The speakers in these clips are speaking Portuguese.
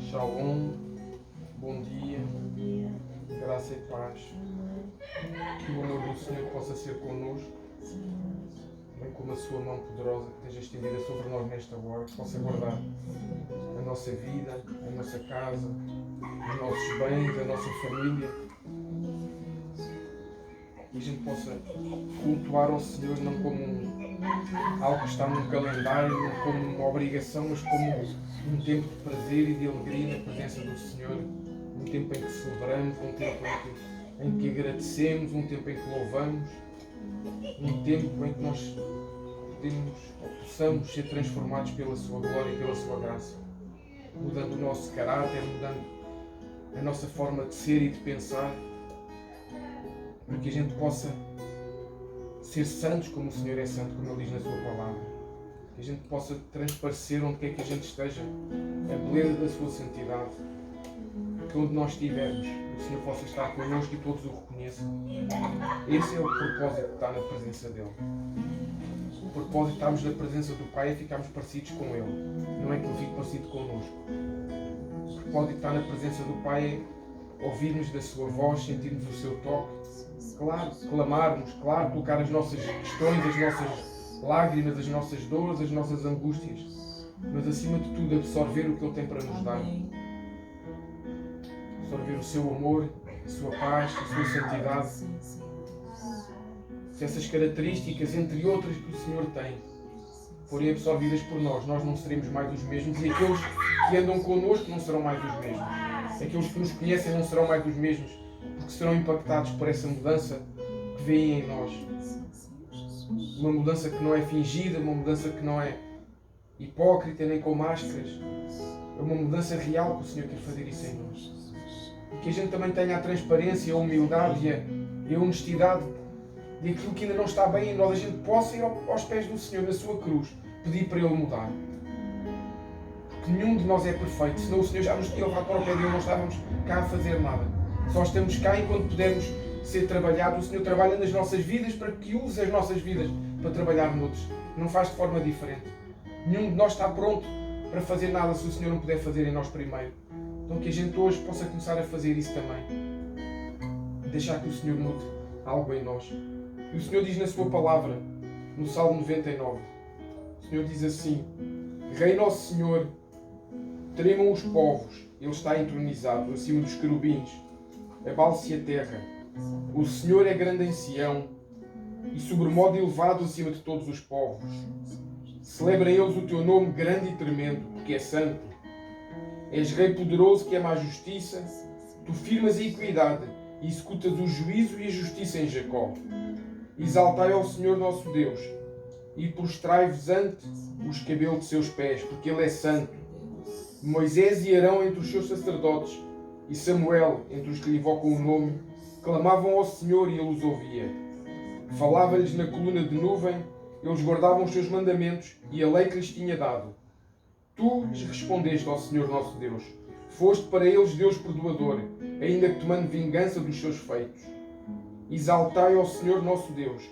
Shalom, bom dia, graça e paz. Que o amor do Senhor possa ser connosco, bem como a sua mão poderosa que esteja estendida sobre nós nesta hora, que possa guardar a nossa vida, a nossa casa, os nossos bens, a nossa família. E a gente possa cultuar ao Senhor não como algo que está num calendário, não como uma obrigação, mas como um tempo de prazer e de alegria na presença do Senhor. Um tempo em que celebramos, um tempo em que agradecemos, um tempo em que louvamos, um tempo em que nós podemos ou possamos ser transformados pela sua glória e pela sua graça, mudando o nosso caráter, mudando a nossa forma de ser e de pensar, para que a gente possa ser santos como o Senhor é santo, como Ele diz na sua palavra. Que a gente possa transparecer onde quer que a gente esteja, a beleza da sua santidade. Que onde nós estivermos, o Senhor possa estar connosco e todos o reconheçam. Esse é o propósito de estar na presença dEle. O propósito de estarmos na presença do Pai é ficarmos parecidos com Ele. Não é que Ele fique parecido connosco. O propósito de estar na presença do Pai é ouvirmos da sua voz, sentirmos o seu toque. Claro, clamarmos, claro, colocar as nossas questões, as nossas lágrimas, as nossas dores, as nossas angústias, mas acima de tudo absorver o que Ele tem para nos dar. Absorver o seu amor, a sua paz, a sua santidade. Se essas características, entre outras que o Senhor tem, forem absorvidas por nós, nós não seremos mais os mesmos e aqueles que andam connosco não serão mais os mesmos. Aqueles que nos conhecem não serão mais os mesmos, porque serão impactados por essa mudança que vêem em nós. Uma mudança que não é fingida, uma mudança que não é hipócrita nem com máscaras. É uma mudança real que o Senhor quer fazer isso em nós. E que a gente também tenha a transparência, a humildade e a honestidade de aquilo que ainda não está bem em nós. A gente possa ir aos pés do Senhor, na sua cruz, pedir para Ele mudar. Porque nenhum de nós é perfeito, senão o Senhor já nos tinha levado para o pé dele, não estávamos cá a fazer nada. Só estamos cá enquanto pudermos ser trabalhados. O Senhor trabalha nas nossas vidas para que use as nossas vidas para trabalhar noutros. Não faz de forma diferente. Nenhum de nós está pronto para fazer nada se o Senhor não puder fazer em nós primeiro. Então que a gente hoje possa começar a fazer isso também. Deixar que o Senhor mude algo em nós. E o Senhor diz na sua palavra, no Salmo 99, o Senhor diz assim: Reina o Senhor, tremam os povos, Ele está entronizado acima dos querubins, abale-se a terra. O Senhor é grande em Sião e sobremodo elevado acima de todos os povos. Celebra eles o teu nome grande e tremendo, porque é santo. És Rei poderoso que ama a justiça, tu firmas a equidade e executas o juízo e a justiça em Jacó. Exaltai ao Senhor nosso Deus e prostrai-vos ante os cabelos de seus pés, porque Ele é santo. Moisés e Arão entre os seus sacerdotes e Samuel entre os que lhe invocam o nome, clamavam ao Senhor e Ele os ouvia. Falava-lhes na coluna de nuvem, eles guardavam os seus mandamentos e a lei que lhes tinha dado. Tu lhes respondeste ao Senhor nosso Deus. Foste para eles Deus perdoador, ainda que tomando vingança dos seus feitos. Exaltai ao Senhor nosso Deus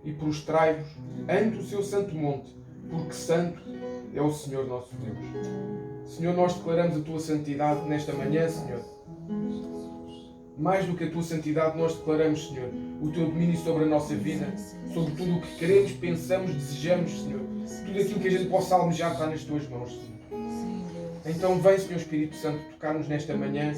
e prostrai-vos ante o seu santo monte, porque santo é o Senhor nosso Deus. Senhor, nós declaramos a Tua santidade nesta manhã, Senhor. Mais do que a Tua santidade, nós declaramos, Senhor, o Teu domínio sobre a nossa vida, sobre tudo o que queremos, pensamos, desejamos, Senhor. Tudo aquilo que a gente possa almejar está nas Tuas mãos, Senhor. Então vem, Senhor Espírito Santo, tocar-nos nesta manhã.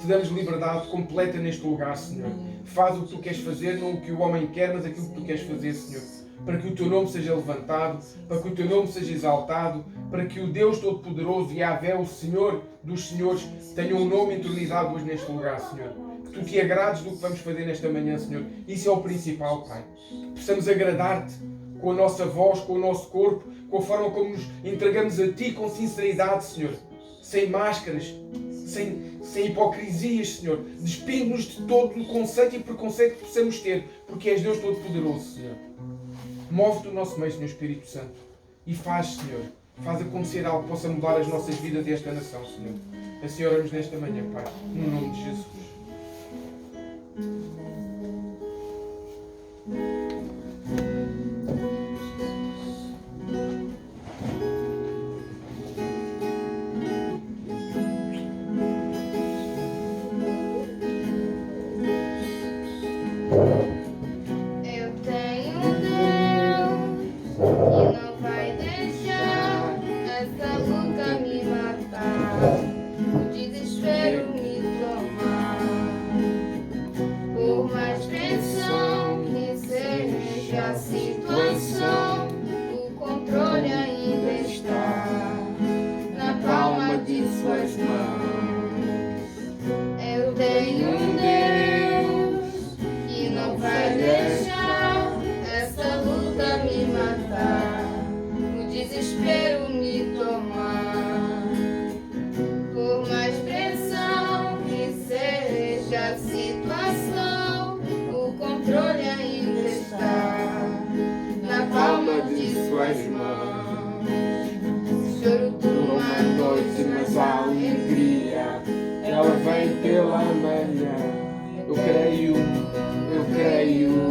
Te damos liberdade completa neste lugar, Senhor. Faz o que Tu queres fazer, não o que o homem quer, mas aquilo que Tu queres fazer, Senhor. Para que o Teu nome seja levantado, para que o Teu nome seja exaltado, para que o Deus Todo-Poderoso, Yahvé, o Senhor dos Senhores, tenha um nome eternizado hoje neste lugar, Senhor. Que Tu te agrades do que vamos fazer nesta manhã, Senhor. Isso é o principal, Pai. Que possamos agradar-te com a nossa voz, com o nosso corpo, com a forma como nos entregamos a Ti, com sinceridade, Senhor. Sem máscaras, sem hipocrisias, Senhor. Despindo-nos de todo o conceito e preconceito que possamos ter, porque És Deus Todo-Poderoso, Senhor. Move-te o nosso meio, Senhor Espírito Santo, e faz, Senhor, faz acontecer algo que possa mudar as nossas vidas e esta nação, Senhor. Assim oramos nesta manhã, Pai, no nome de Jesus. desespero me tomar, por mais pressão que seja a situação, o controle ainda está na palma de suas mãos. Choro por uma noite, mas a alegria ela vem pela manhã. Eu creio, eu creio.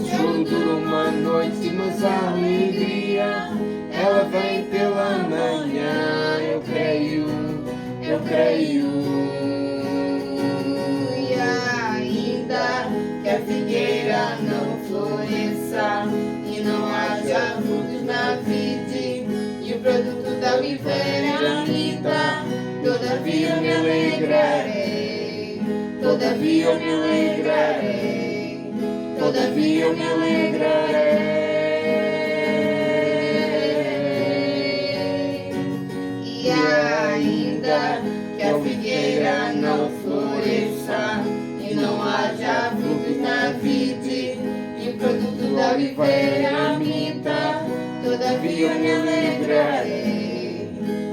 Choro dura uma noite, mas a alegria ela vem pela manhã. Eu creio, eu creio. E ainda que a figueira não floresça e não haja frutos na vide, e o produto da oliveira minta, todavia eu me alegrarei, todavia eu me alegrarei, todavia eu me alegrarei. E ainda que a figueira não floresça e não haja frutos na vide, e o produto da oliveira minta, todavia eu me alegrarei,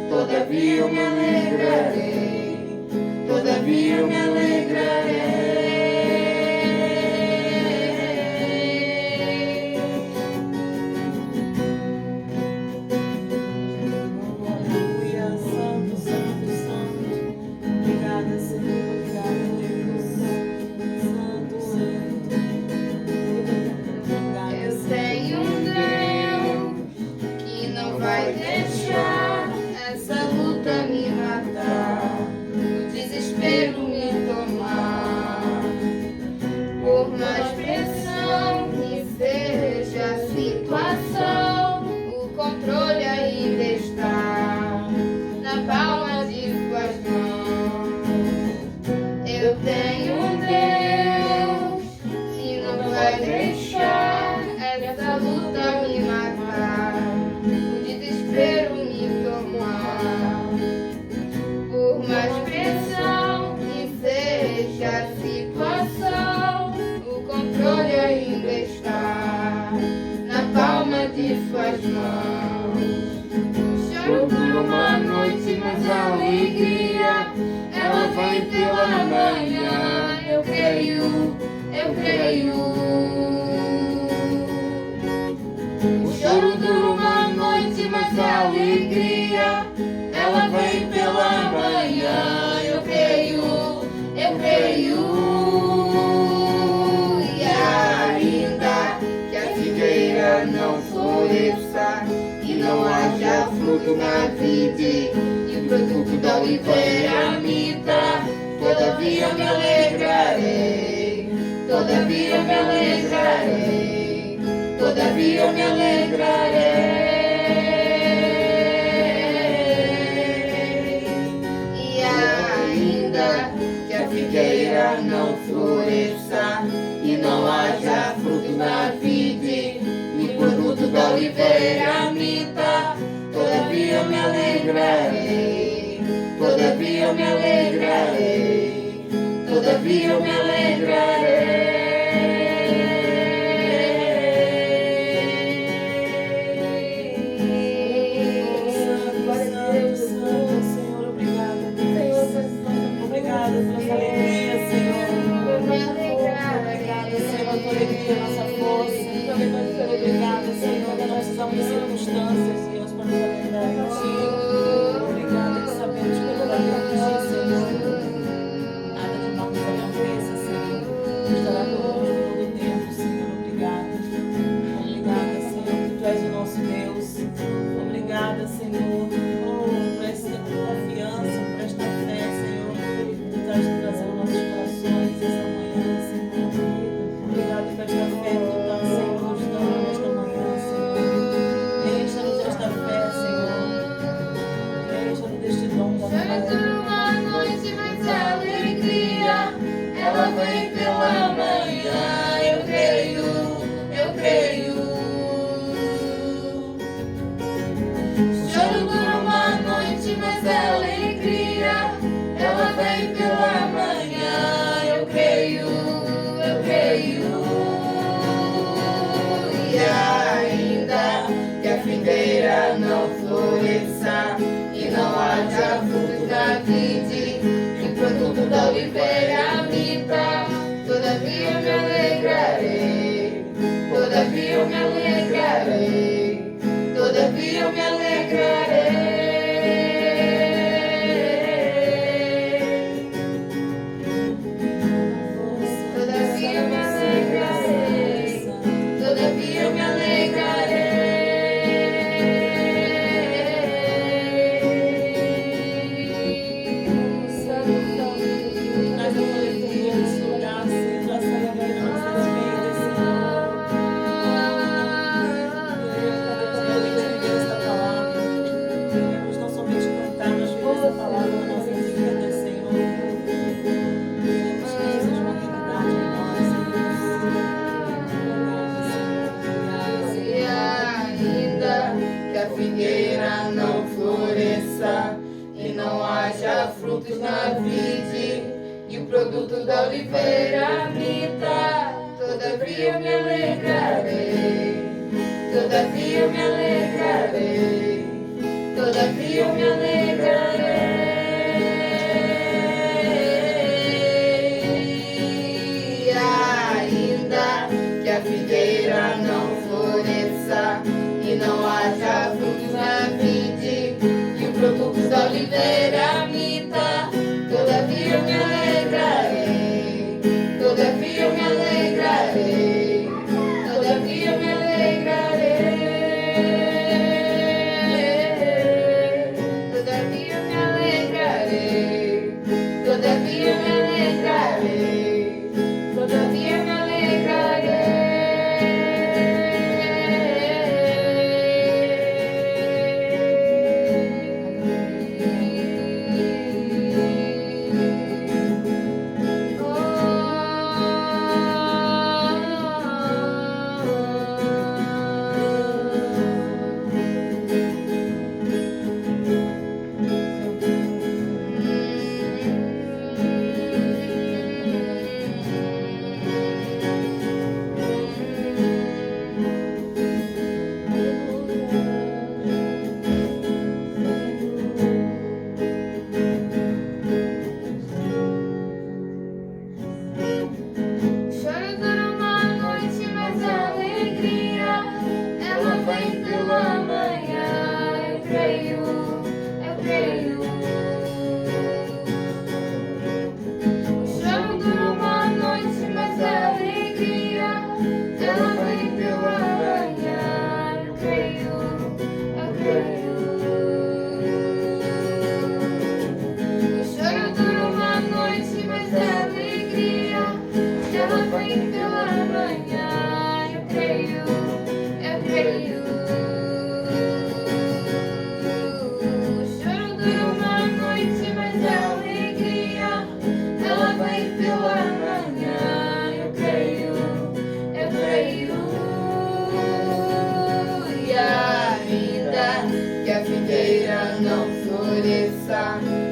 todavia eu me alegrarei, todavia eu me alegrarei. Aleluia, santo, santo, santo. Obrigada, Senhor, obrigada, Deus. Santo, santo. Eu tenho um Deus que não vai deixar essa luta me matar, o desespero me tomar, por mais pressão que seja a situação, o controle ainda está na palma de suas mãos. Eu tenho um Deus que não vai deixar essa luta me matar, o desespero me tomar, por mais pressão que seja a situação, o controle ainda está na palma de suas mãos. Choro por uma noite, mas a alegria ela vem pela manhã. Eu creio, eu creio. O choro dura uma noite, mas a alegria ela vem pela manhã. Eu creio, eu creio. E ainda que a figueira não floresça e não haja fruto na vide, e o produto da oliveira minta, todavia eu me alegrarei, todavia eu me alegrarei, todavia eu me alegrarei. E ainda que a figueira não floresça e não haja fruto na vide, e o produto da oliveira minta, todavia eu me alegrarei, todavia eu me alegrarei, todavia eu me alegrarei. Santo, santo, Senhor, obrigada, Deus. Obrigada pela essa alegria, Senhor. Obrigada, Senhor, a tua alegria, a nossa força. Obrigada, Senhor, que nós precisamos de circunstâncias, Deus, para nos alegrar em Ti. Obrigada que sabemos que tudo vai acontecer, Senhor. Nada de mal nos aconteça, Senhor. Tu estará conosco todo o tempo, Senhor. Obrigada. Obrigada, Senhor, que Tu és o nosso Deus. Obrigada, Senhor, por essa confiança, por esta fé, Senhor, que Tu estás trazendo aos nossos corações esta manhã, Senhor. Obrigada por esta fé que Tu estás, Senhor, nos dando nesta manhã, Senhor. Encha-nos desta fé, Senhor. Encha-nos deste dom da fé. Choro uma noite, mas a alegria ela vem pela manhã. Eu creio, eu creio. Choro figueira não floresça e não haja frutos na vide, e o produto da oliveira minta. Todavia eu me alegrarei, todavia eu me alegrarei, todavia eu me alegrarei. Ainda que a figueira não floresça e não haja frutos na vide, e o produto da oliveira minta, todavia eu me alegrarei, todavia eu me alegrarei, todavia eu me alegrarei, todavia eu me alegrarei, todavia eu me alegrarei, todavia eu me alegrarei.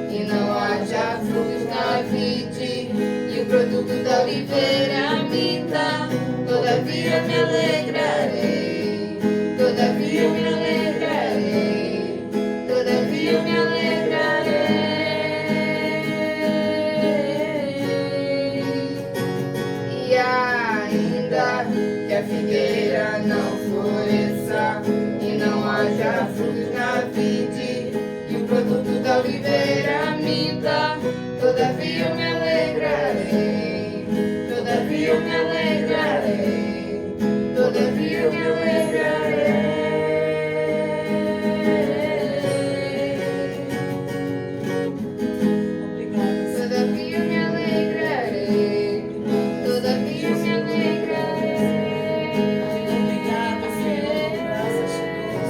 E não haja frutos na vide, e o produto da oliveira minta, todavia me alegrarei, todavia me alegrarei, todavia me alegrarei. E ainda que a figueira não floresça e não haja frutos na vide, produto da oliveira minta, todavia eu me alegrarei, todavia eu me alegrarei, todavia eu me alegrarei. Todavia eu me alegrarei, todavia eu me alegrarei. Obrigada, Senhor, graças a Deus.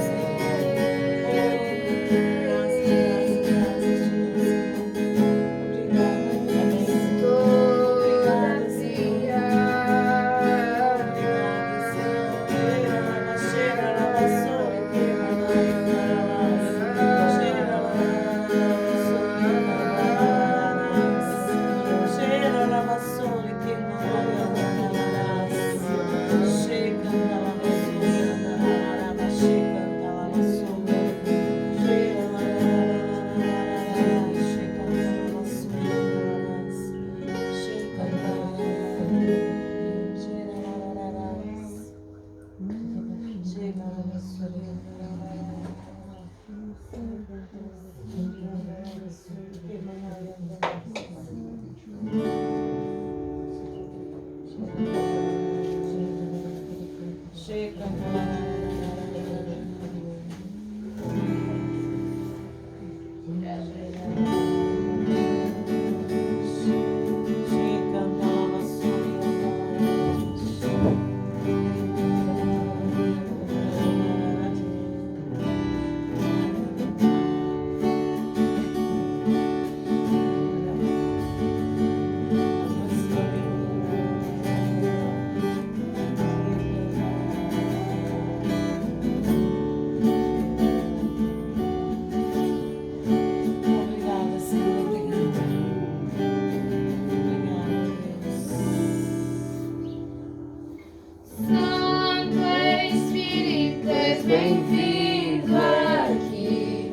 bem-vindo aqui.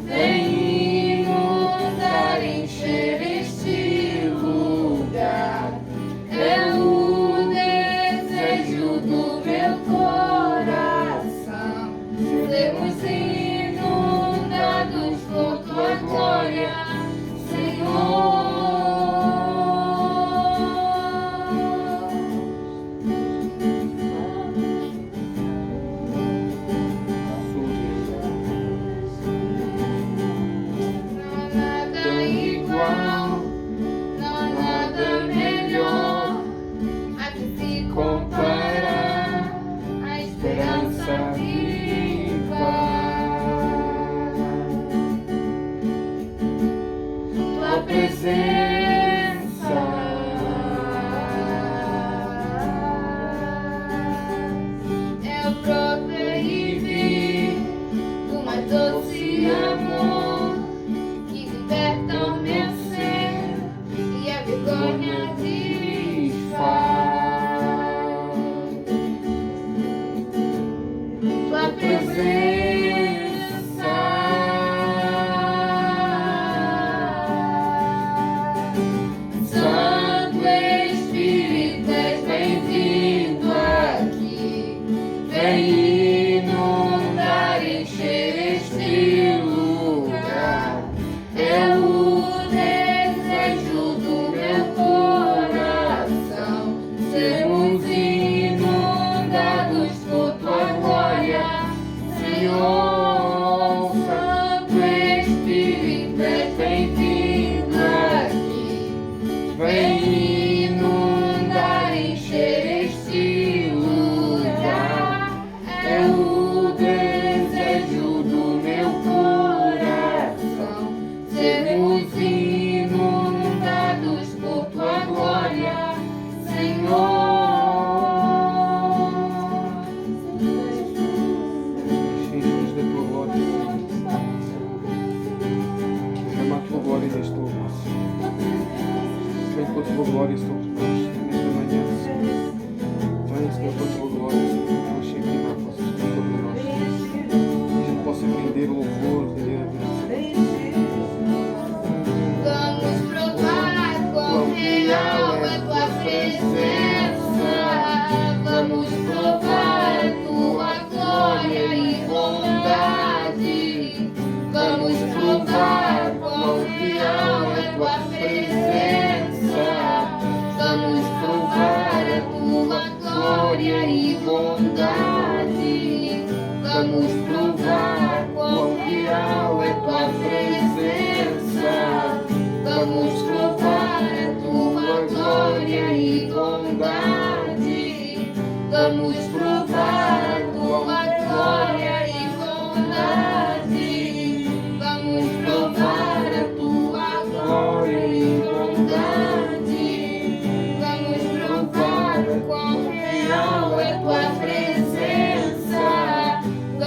Vem inundar, encher este lugar. É o desejo do meu coração. Sermos inundados por tua glória, Senhor.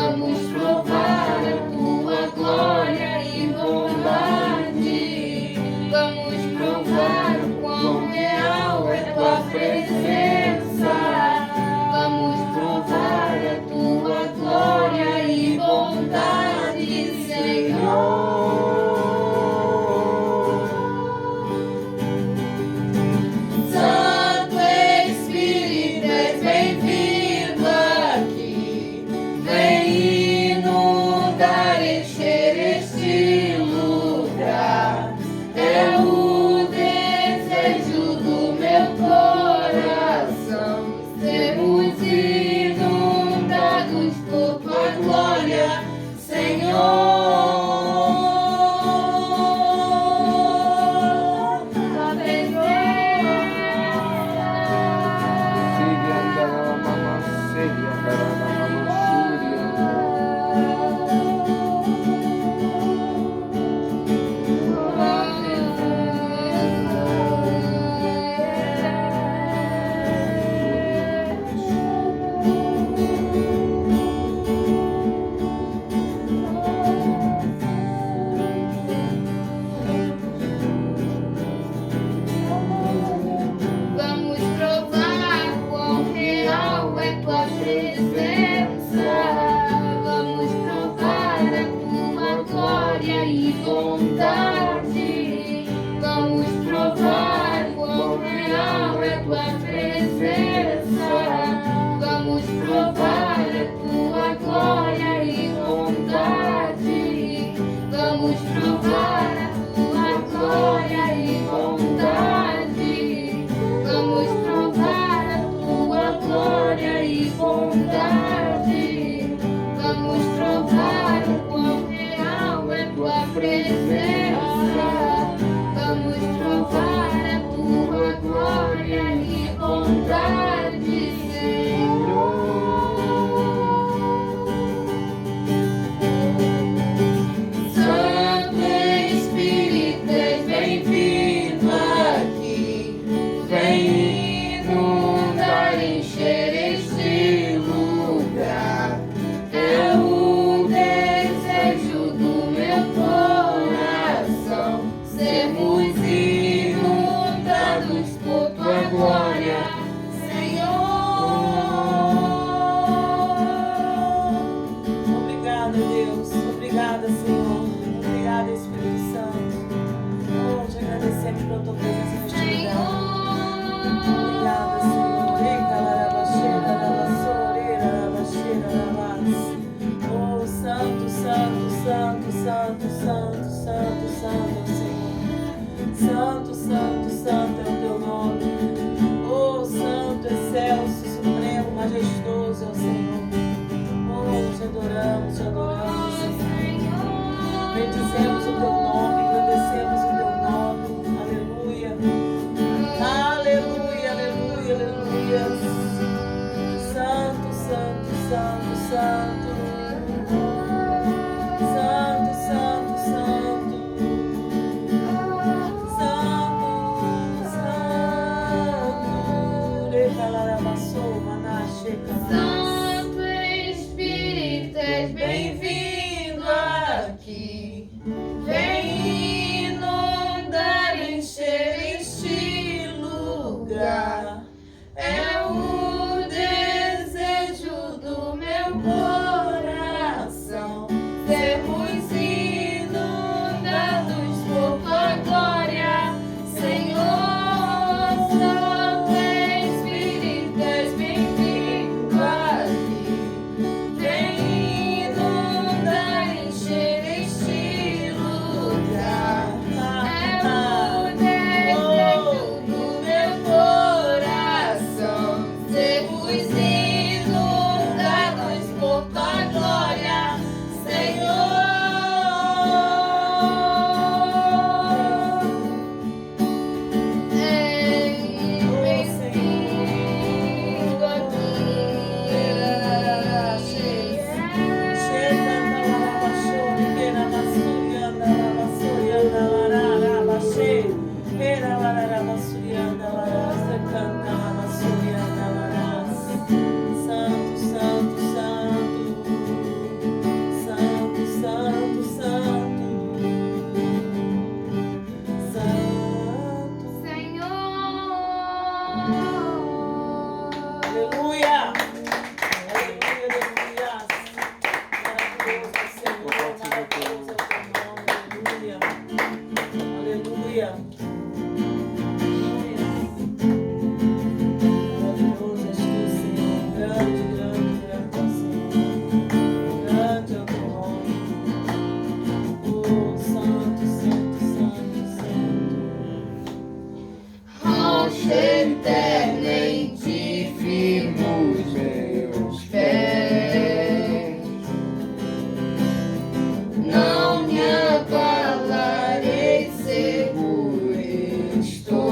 Vamos e vontade. Vamos provar quão real é tua presença. Vamos provar a tua glória e vontade. Vamos provar a tua glória e vontade. Vamos provar a tua glória e vontade. Vamos provar o quão real é tua presença. Vamos provar a tua glória e vontade, Senhor. Santo Espírito, és bem-vindo aqui. Vem inundar, encher este lugar. É o desejo do meu coração. Sermos inundados por tua glória, Senhor. Obrigada, Deus. Obrigada, Senhor. Obrigada, Espírito Santo. Oh, te agradecemos pela tua presença neste lugar. Obrigada, Senhor. Oh, santo, santo, santo, santo, santo, santo, santo, Senhor. Santo, santo, santo é o teu nome. Oh, santo, excelso, supremo, majestoso é o Senhor. Oh, te adoramos, Senhor. Bendizemos o teu nome, agradecemos o teu nome. Aleluia. Aleluia, aleluia, aleluia. Santo, santo, santo, santo. Santo, santo, santo. Santo, santo. Recalarabassou, manache, Santo Espírito, és bem-vindo aqui. Vem inundar, encher este lugar. É o desejo do meu coração. Sermos inundados por tua glória, Senhor. Santo Espírito, és bem-vindo aqui. Vem inundar, encher este lugar. É o desejo do meu coração. Sermos inundados por tua glória, Senhor. Bem-vindo aqui. Santo, santo, santo. Santo, santo, santo. Santo. Senhor. Aleluia! Aleluia, aleluia! Maravilhoso é o Senhor, maravilhoso é o teu nome, aleluia! Aleluia! Maravilhoso és tu, Senhor, grande, grande, grande é o Senhor, grande é o teu nome, oh, santo, santo, santo, santo. Rocha eterna, em ti firmos meus pés. Não me abalarei, seguro estou.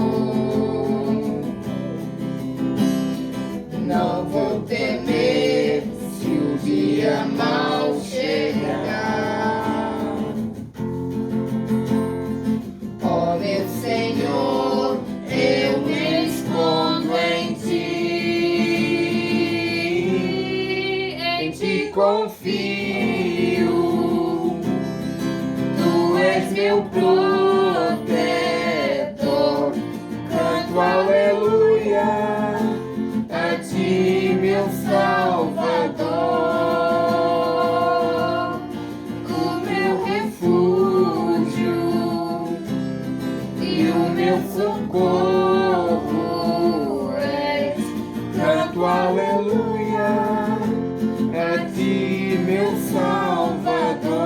Não vou temer se o dia mal chegar. Ó meu Senhor, eu me escondo em ti confio. Tu és meu protetor, canto aleluia a ti, meu Salvador, o meu refúgio. ti, meu Salvador.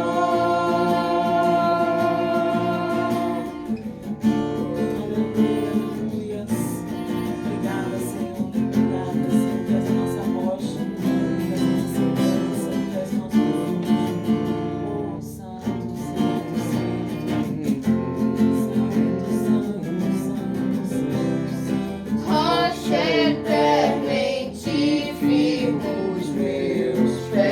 Obrigada, Senhor. Obrigada, Senhor. Tu és a nossa rocha. Tu és a nossa segurança. Tu és o nosso refúgio. Oh, Santo, Santo, Santo. Rocha eternamente firme os meus pés.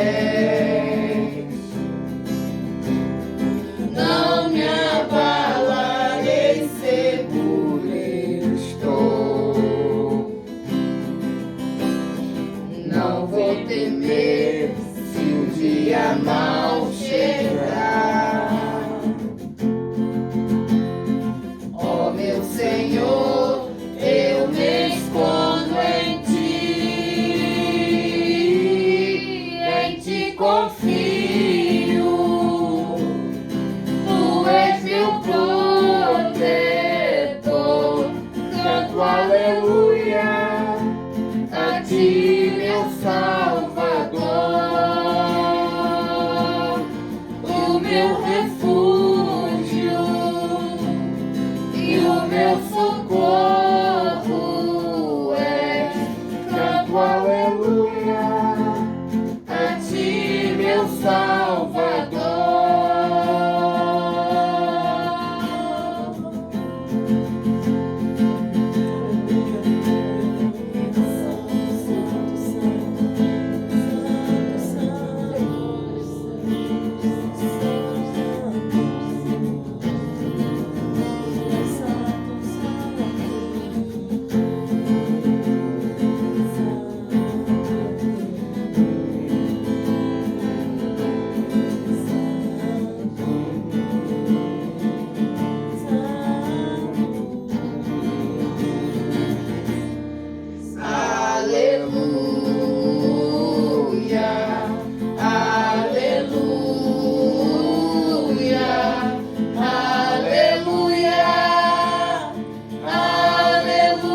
Não me abalarei, seguro estou. Não vou temer se o dia mal chegar. Ó meu Senhor, eu me escondo em ti confio. Tu és meu protetor, canto aleluia a ti, meu Salvador, o meu refúgio e o meu socorro és, canto aleluia a ti, meu Salvador. Aleluia, aleluia, aleluia, aleluia,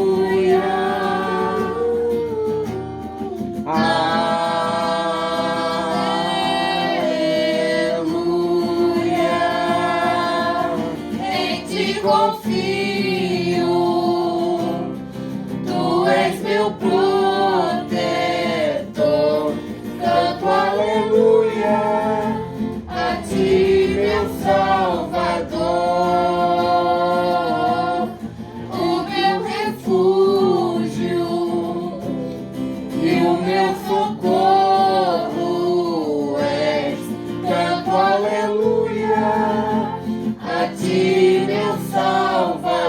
aleluia, aleluia, em ti confio. Tu és meu protetor, canto aleluia a ti, meu Salvador, o meu refúgio e o meu socorro és, canto aleluia a ti, meu Salvador.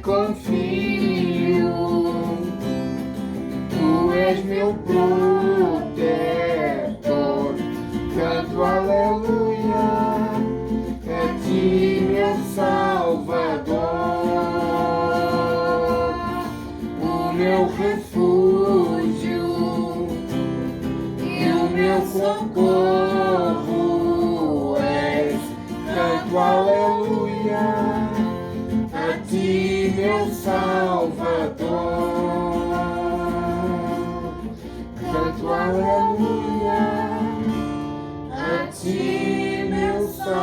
Confio, tu és meu protetor, canto aleluia, a ti meu Salvador, o meu refúgio e o meu socorro és, canto aleluia, a ti meu Salvador, canto aleluia, a ti meu Salvador.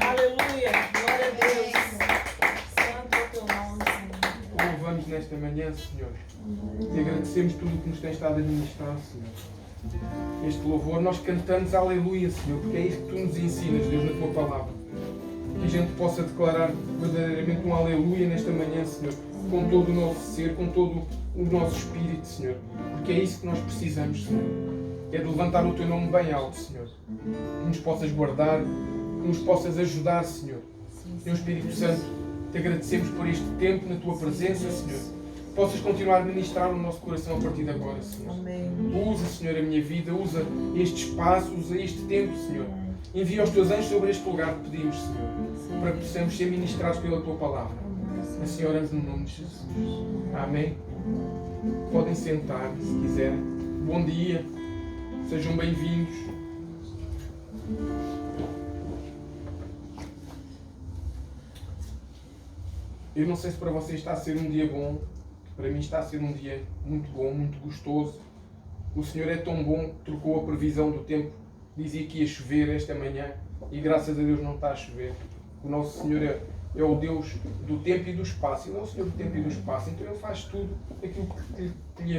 Aleluia, glória a Deus. Santo é o teu nome, Senhor. Louvamos nesta manhã, Senhor, e agradecemos tudo o que nos tens estado a ministrar, Senhor. Este louvor, nós cantamos aleluia, Senhor, porque é isso que tu nos ensinas, Deus, na tua palavra. Que a gente possa declarar verdadeiramente um aleluia nesta manhã, Senhor, com todo o nosso ser, com todo o nosso espírito, Senhor, porque é isso que nós precisamos, Senhor. É de levantar o teu nome bem alto, Senhor, que nos possas guardar, que nos possas ajudar, Senhor. Meu Espírito Santo, te agradecemos por este tempo na tua presença, Senhor. Possas continuar a ministrar o nosso coração a partir de agora, Senhor. Amém. Usa, Senhor, a minha vida, usa este espaço, usa este tempo, Senhor. Envia os teus anjos sobre este lugar que pedimos, Senhor, para que possamos ser ministrados pela tua palavra. Assim oramos no nome de Jesus. Amém. Podem sentar, se quiserem. Bom dia, sejam bem-vindos. Eu não sei se para vocês está a ser um dia bom. Para mim está a ser um dia muito bom, muito gostoso. O Senhor é tão bom que trocou a previsão do tempo. Dizia que ia chover esta manhã e graças a Deus não está a chover. O nosso Senhor é o Deus do tempo e do espaço. Ele é o Senhor do tempo e do espaço. Então Ele faz tudo aquilo que lhe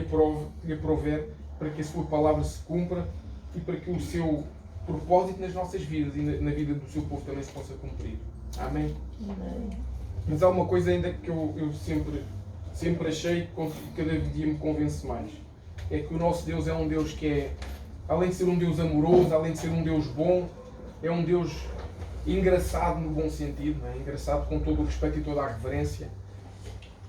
aprover para que a sua palavra se cumpra e para que o seu propósito nas nossas vidas e na vida do seu povo também se possa cumprir. Amém? Amém. Mas há uma coisa ainda que eu sempre achei que cada dia me convence mais. É que o nosso Deus é um Deus que é, além de ser um Deus amoroso, além de ser um Deus bom, é um Deus engraçado no bom sentido, não é? Engraçado com todo o respeito e toda a reverência.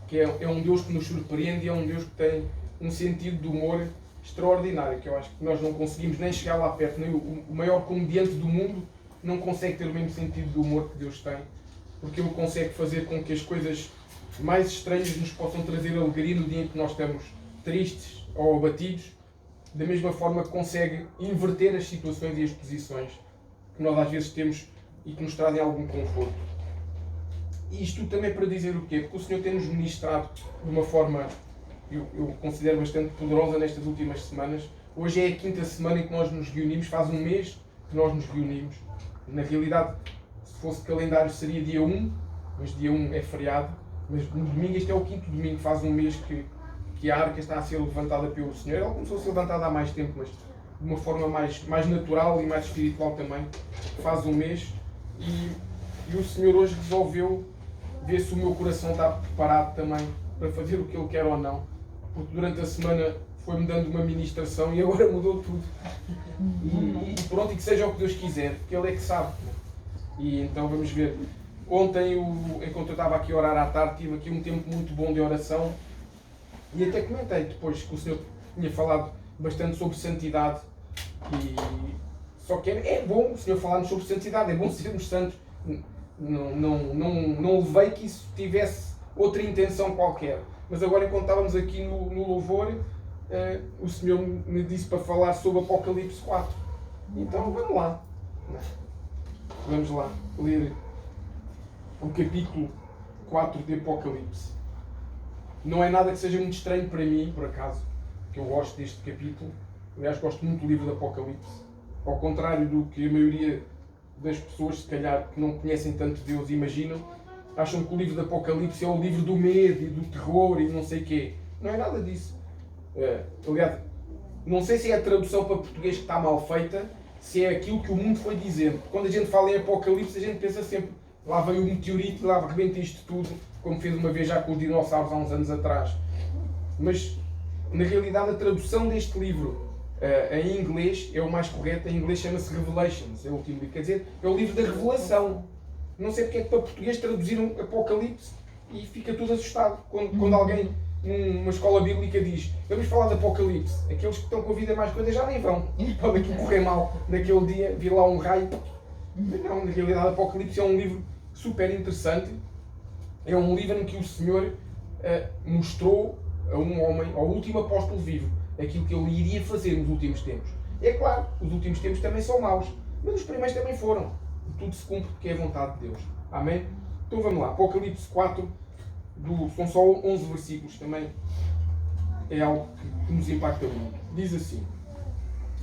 Que é um Deus que nos surpreende e é um Deus que tem um sentido de humor extraordinário, que eu acho que nós não conseguimos nem chegar lá perto. Nem o maior comediante do mundo não consegue ter o mesmo sentido de humor que Deus tem, porque Ele consegue fazer com que as coisas mais estranhas nos possam trazer alegria no dia em que nós estamos tristes ou abatidos, da mesma forma que consegue inverter as situações e as posições que nós às vezes temos e que nos trazem algum conforto. E isto também para dizer o quê? Porque o Senhor tem-nos ministrado de uma forma, eu considero bastante poderosa nestas últimas semanas. Hoje é a 5ª semana em que nós nos reunimos, faz um mês que nós nos reunimos. Na realidade, se fosse calendário seria dia 1, mas dia 1 é feriado. Mas no domingo, este é o 5º domingo, faz um mês que a arca está a ser levantada pelo Senhor. Ela começou a ser levantada há mais tempo, mas de uma forma mais natural e mais espiritual também. Faz um mês e o Senhor hoje resolveu ver se o meu coração está preparado também para fazer o que Ele quer ou não. Porque durante a semana foi-me dando uma ministração e agora mudou tudo. E pronto, e que seja o que Deus quiser, porque Ele é que sabe. E então vamos ver. Ontem, enquanto eu estava aqui a orar à tarde, tive aqui um tempo muito bom de oração e até comentei depois que o Senhor tinha falado bastante sobre santidade. Só que é bom o Senhor falar-nos sobre santidade, é bom sermos santos. Não levei que isso tivesse outra intenção qualquer. Mas agora, enquanto estávamos aqui no louvor, o Senhor me disse para falar sobre Apocalipse 4. Então vamos lá. Vamos lá ler o capítulo 4 de Apocalipse. Não é nada que seja muito estranho para mim, por acaso, que eu gosto deste capítulo. Aliás, gosto muito do livro de Apocalipse. Ao contrário do que a maioria das pessoas, se calhar, que não conhecem tanto Deus, imaginam, acham que o livro de Apocalipse é o livro do medo e do terror e não sei o quê. Não é nada disso. Aliás, não sei se é a tradução para português que está mal feita, se é aquilo que o mundo foi dizendo. Quando a gente fala em Apocalipse, a gente pensa sempre, lá veio o meteorito e lá rebenta isto tudo, como fez uma vez já com os dinossauros há uns anos atrás. mas na realidade a tradução deste livro em inglês é o mais correto. Em inglês chama-se Revelations, é o último livro, quer dizer, é o livro da revelação. Não sei porque é que para português traduziram Apocalipse e fica tudo assustado quando alguém numa escola bíblica diz vamos falar de Apocalipse. Aqueles que estão com a vida mais coisa já nem vão. Pode aqui correr mal naquele dia, vir lá um raio. Mas não, na realidade Apocalipse é um livro super interessante. É um livro em que o Senhor mostrou a um homem, ao último apóstolo vivo, aquilo que ele iria fazer nos últimos tempos. É claro, os últimos tempos também são maus, mas os primeiros também foram. Tudo se cumpre porque é a vontade de Deus. Amém? Então vamos lá. Apocalipse 4, são só 11 versículos, também é algo que nos impacta muito. Diz assim: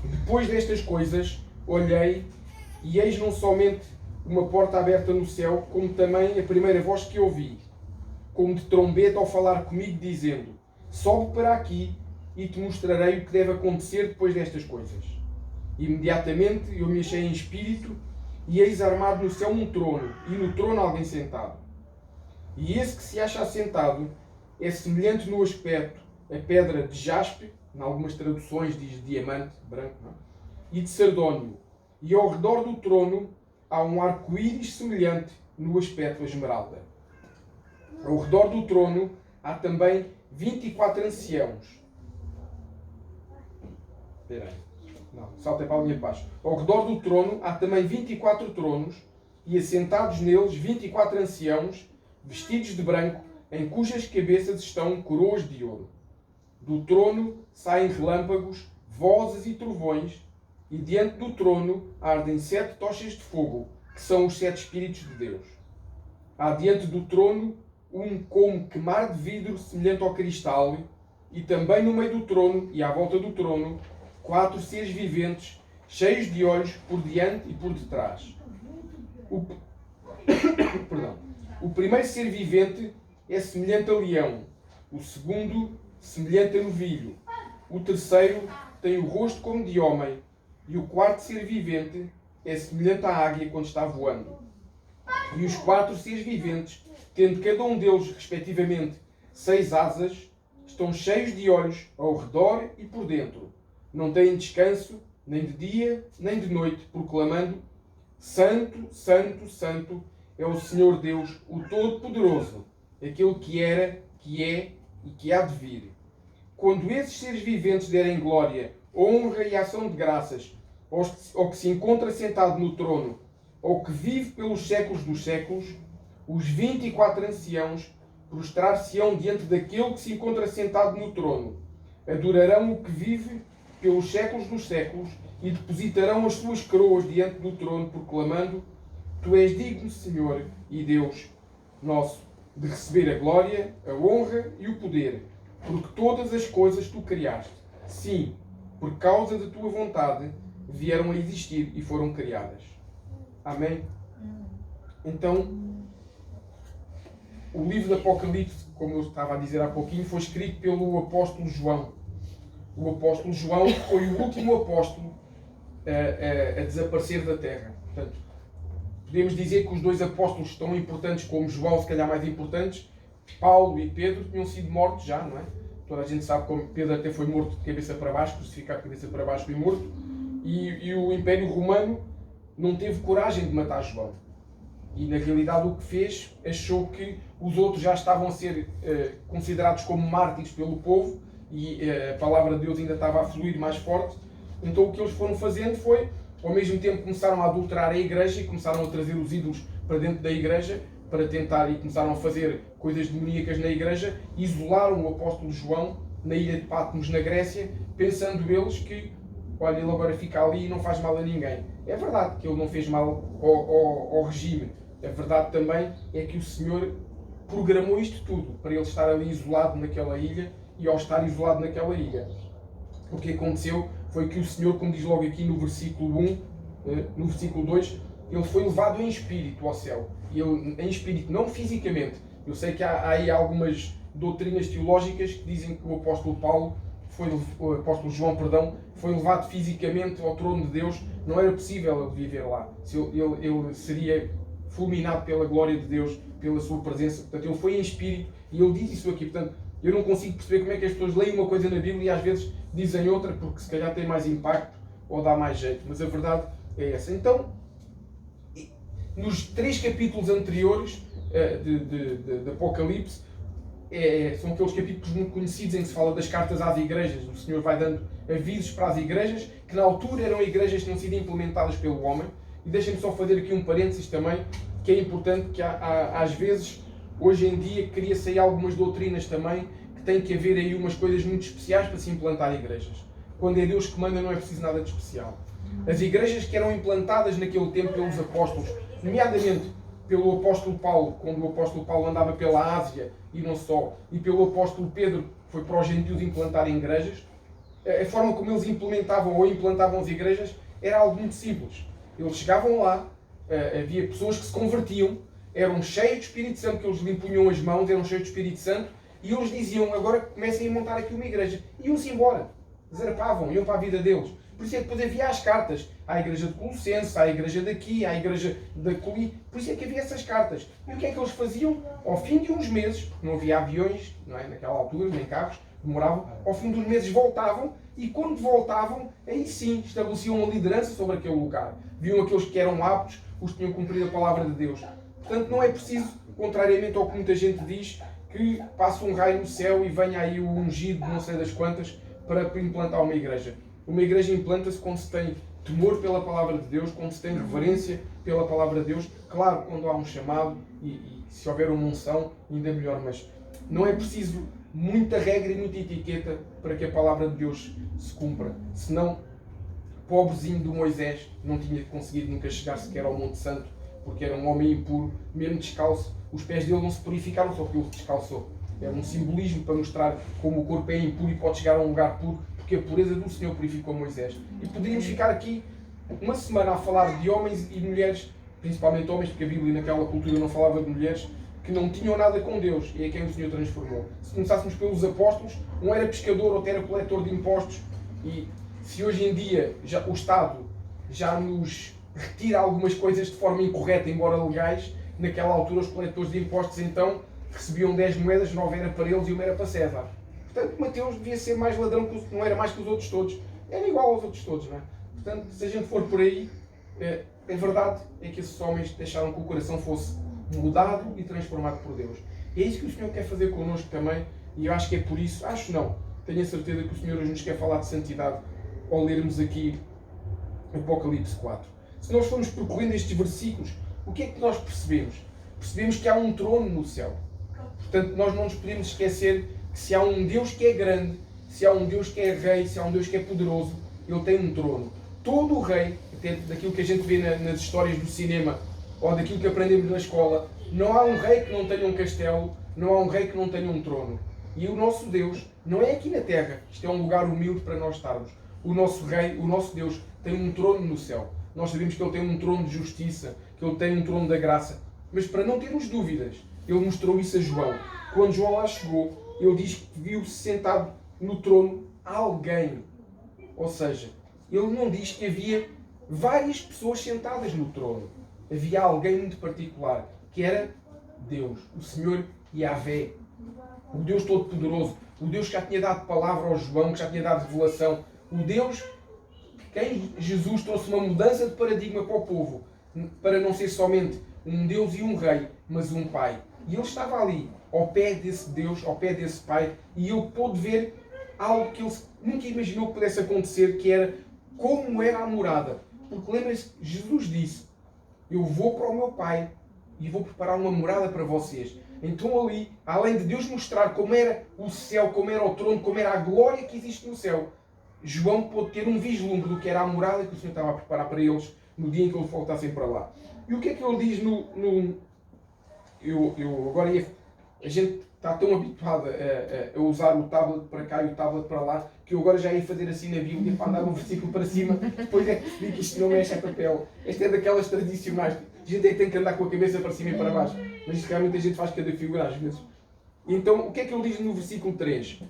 depois destas coisas, olhei e eis não somente uma porta aberta no céu, como também a primeira voz que ouvi, como de trombeta ao falar comigo, dizendo: sobe para aqui e te mostrarei o que deve acontecer depois destas coisas. Imediatamente eu me achei em espírito e eis armado no céu um trono, e no trono alguém sentado. E esse que se acha assentado é semelhante no aspecto a pedra de jaspe, em algumas traduções diz diamante, branco, não? E de sardónio. E ao redor do trono há um arco-íris semelhante no aspecto a esmeralda. Ao redor do trono há também 24 anciãos. Espera aí. Não, saltei para a linha de baixo. Ao redor do trono há também 24 tronos, e assentados neles 24 anciãos, vestidos de branco, em cujas cabeças estão coroas de ouro. Do trono saem relâmpagos, vozes e trovões, e diante do trono ardem 7 tochas de fogo, que são os 7 Espíritos de Deus. Há diante do trono um como queimar de vidro semelhante ao cristal, e também no meio do trono e à volta do trono 4 seres viventes, cheios de olhos por diante e por detrás. O primeiro ser vivente é semelhante a leão, o segundo semelhante a novilho, o terceiro tem o rosto como de homem, e o quarto ser vivente é semelhante à águia quando está voando. E os 4 seres viventes, tendo cada um deles, respectivamente, 6 asas, estão cheios de olhos ao redor e por dentro. Não têm descanso, nem de dia, nem de noite, proclamando: Santo, Santo, Santo é o Senhor Deus, o Todo-Poderoso, aquele que era, que é e que há de vir. Quando esses seres viventes derem glória, honra e ação de graças ao que se encontra sentado no trono, ao que vive pelos séculos dos séculos, os 24 anciãos prostrar-se-ão diante daquele que se encontra sentado no trono, adorarão o que vive pelos séculos dos séculos e depositarão as suas coroas diante do trono, proclamando: Tu és digno, Senhor e Deus nosso, de receber a glória, a honra e o poder, porque todas as coisas tu criaste. Sim, por causa da tua vontade, vieram a existir e foram criadas. Amém? Então, o livro do Apocalipse, como eu estava a dizer há pouquinho, foi escrito pelo apóstolo João. O apóstolo João foi o último apóstolo a desaparecer da terra. Portanto, podemos dizer que os 2 apóstolos tão importantes como João, se calhar mais importantes, Paulo e Pedro, tinham sido mortos já, não é? Toda a gente sabe como Pedro até foi morto de cabeça para baixo, crucificado de cabeça para baixo e morto. E o Império Romano não teve coragem de matar João. E na realidade o que fez, achou que os outros já estavam a ser considerados como mártires pelo povo, e a palavra de Deus ainda estava a fluir mais forte. Então o que eles foram fazendo foi, ao mesmo tempo, começaram a adulterar a igreja e começaram a trazer os ídolos para dentro da igreja para tentar, e começaram a fazer coisas demoníacas na igreja. Isolaram o apóstolo João na ilha de Patmos, na Grécia, pensando eles que, olha, ele agora fica ali e não faz mal a ninguém. É verdade que ele não fez mal ao regime. A verdade também é que o Senhor programou isto tudo para ele estar ali isolado naquela ilha. E ao estar isolado naquela ilha, o que aconteceu foi que o Senhor, como diz logo aqui no versículo 1, no versículo 2, ele foi levado em espírito ao céu. E ele, em espírito, não fisicamente. Eu sei que há aí algumas doutrinas teológicas que dizem que o apóstolo João, foi levado fisicamente ao trono de Deus. Não era possível ele viver lá. Ele seria fulminado pela glória de Deus, pela sua presença. Portanto, ele foi em espírito, e ele diz isso aqui. Portanto, Eu não consigo perceber como é que as pessoas leem uma coisa na Bíblia e às vezes dizem outra porque se calhar tem mais impacto ou dá mais jeito. Mas a verdade é essa. Então, nos 3 capítulos anteriores de Apocalipse, são aqueles capítulos muito conhecidos em que se fala das cartas às igrejas. O Senhor vai dando avisos para as igrejas, que na altura eram igrejas que tinham sido implementadas pelo homem. E deixem-me só fazer aqui um parênteses também, que é importante, que às vezes, hoje em dia, cria-se aí algumas doutrinas também, que tem que haver aí umas coisas muito especiais para se implantar igrejas. Quando é Deus que manda, não é preciso nada de especial. As igrejas que eram implantadas naquele tempo pelos apóstolos, nomeadamente pelo apóstolo Paulo, quando o apóstolo Paulo andava pela Ásia e não só, e pelo apóstolo Pedro, que foi para os gentios implantar igrejas, a forma como eles implantavam as igrejas era algo muito simples. Eles chegavam lá, havia pessoas que se convertiam, eram cheios do Espírito Santo, que eles lhe impunham as mãos, eram cheios do Espírito Santo, e eles diziam, agora comecem a montar aqui uma igreja. Iam-se embora, zarpavam, iam para a vida deles. Por isso é que depois havia as cartas, à igreja de Colossenses, à igreja daqui, à igreja da Coli, por isso é que havia essas cartas. E o que é que eles faziam? Ao fim de uns meses, porque não havia aviões, não é? Naquela altura, nem carros, demoravam, ao fim dos meses voltavam, e quando voltavam, aí sim, estabeleciam uma liderança sobre aquele lugar. Viam aqueles que eram aptos, os que tinham cumprido a palavra de Deus. Portanto, não é preciso, contrariamente ao que muita gente diz, que passe um raio no céu e venha aí o ungido, não sei das quantas, para implantar uma igreja. Uma igreja implanta-se quando se tem temor pela palavra de Deus, quando se tem reverência pela palavra de Deus. Claro, quando há um chamado e se houver uma unção, ainda melhor, mas não é preciso muita regra e muita etiqueta para que a palavra de Deus se cumpra. Senão, pobrezinho do Moisés não tinha conseguido nunca chegar sequer ao Monte Santo, porque era um homem impuro, mesmo descalço. Os pés dele não se purificaram só porque ele se descalçou. É um simbolismo para mostrar como o corpo é impuro e pode chegar a um lugar puro, porque a pureza do Senhor purificou Moisés. E poderíamos ficar aqui uma semana a falar de homens e mulheres, principalmente homens, porque a Bíblia naquela cultura não falava de mulheres, que não tinham nada com Deus e a quem o Senhor transformou. Se começássemos pelos apóstolos, um era pescador, outro era coletor de impostos, e se hoje em dia o Estado já nos retira algumas coisas de forma incorreta, embora legais, naquela altura os coletores de impostos então recebiam 10 moedas, 9 era para eles e 1 era para César. Portanto, Mateus devia ser mais ladrão, não era mais que os outros todos. Era igual aos outros todos, não é? Portanto, se a gente for por aí, a verdade é que esses homens deixaram que o coração fosse mudado e transformado por Deus. E é isso que o Senhor quer fazer connosco também, e eu acho que é por isso, tenho a certeza que o Senhor hoje nos quer falar de santidade ao lermos aqui Apocalipse 4. Se nós formos percorrendo estes versículos, o que é que nós percebemos? Percebemos que há um trono no céu. Portanto, nós não nos podemos esquecer que se há um Deus que é grande, se há um Deus que é rei, se há um Deus que é poderoso, Ele tem um trono. Todo o rei, até daquilo que a gente vê nas histórias do cinema, ou daquilo que aprendemos na escola, não há um rei que não tenha um castelo, não há um rei que não tenha um trono. E o nosso Deus não é aqui na terra, isto é um lugar humilde para nós estarmos. O nosso rei, o nosso Deus, tem um trono no céu. Nós sabemos que Ele tem um trono de justiça, que Ele tem um trono da graça. Mas para não termos dúvidas, Ele mostrou isso a João. Quando João lá chegou, ele diz que viu-se sentado no trono alguém. Ou seja, ele não diz que havia várias pessoas sentadas no trono. Havia alguém muito particular, que era Deus, o Senhor Yahvé, o Deus Todo-Poderoso, o Deus que já tinha dado palavra ao João, que já tinha dado revelação, o Deus quem Jesus trouxe uma mudança de paradigma para o povo, para não ser somente um Deus e um rei, mas um pai. E ele estava ali, ao pé desse Deus, ao pé desse pai, e ele pôde ver algo que ele nunca imaginou que pudesse acontecer, que era como era a morada. Porque lembrem-se, Jesus disse, eu vou para o meu pai e vou preparar uma morada para vocês. Então ali, além de Deus mostrar como era o céu, como era o trono, como era a glória que existe no céu, João pôde ter um vislumbre do que era a morada que o Senhor estava a preparar para eles no dia em que eles voltassem para lá. E o que é que ele diz a gente está tão habituado a usar o tablet para cá e o tablet para lá, que eu agora já ia fazer assim na Bíblia para andar um versículo para cima, depois é que percebi que isto não mexe a papel. Esta é daquelas tradicionais. A gente é que tem que andar com a cabeça para cima e para baixo. Mas isto realmente a gente faz cada figura às vezes. Então, o que é que ele diz no versículo 3?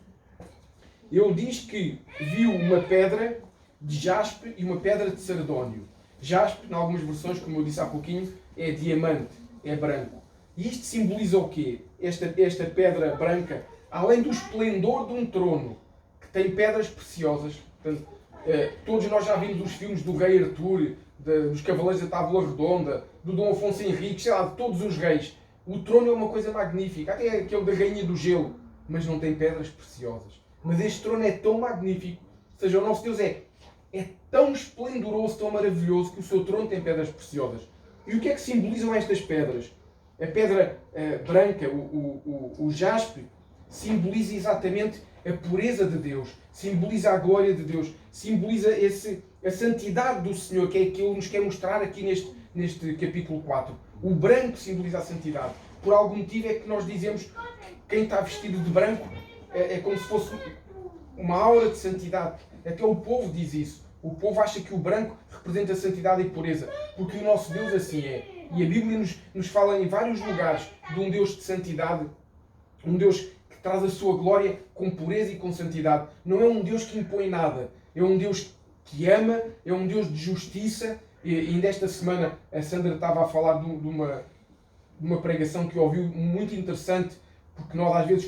Ele diz que viu uma pedra de jaspe e uma pedra de sardónio. Jaspe, em algumas versões, como eu disse há pouquinho, é diamante, é branco. E isto simboliza o quê? Esta pedra branca, além do esplendor de um trono que tem pedras preciosas, portanto, todos nós já vimos os filmes do rei Artur, dos Cavaleiros da Tábua Redonda, do Dom Afonso Henriques, sei lá, de todos os reis. O trono é uma coisa magnífica, até aquele da Rainha do Gelo, mas não tem pedras preciosas. Mas este trono é tão magnífico, ou seja, o nosso Deus é tão esplendoroso, tão maravilhoso, que o seu trono tem pedras preciosas. E o que é que simbolizam estas pedras? A pedra branca, o jaspe, simboliza exatamente a pureza de Deus, simboliza a glória de Deus, simboliza a santidade do Senhor, que é aquilo que Ele nos quer mostrar aqui neste capítulo 4. O branco simboliza a santidade. Por algum motivo é que nós dizemos que quem está vestido de branco é como se fosse uma aura de santidade. Até o povo diz isso. O povo acha que o branco representa santidade e pureza, porque o nosso Deus assim é. E a Bíblia nos fala em vários lugares de um Deus de santidade, um Deus que traz a sua glória com pureza e com santidade. Não é um Deus que impõe nada, é um Deus que ama, é um Deus de justiça. E ainda esta semana a Sandra estava a falar de uma pregação que ouviu muito interessante, porque nós às vezes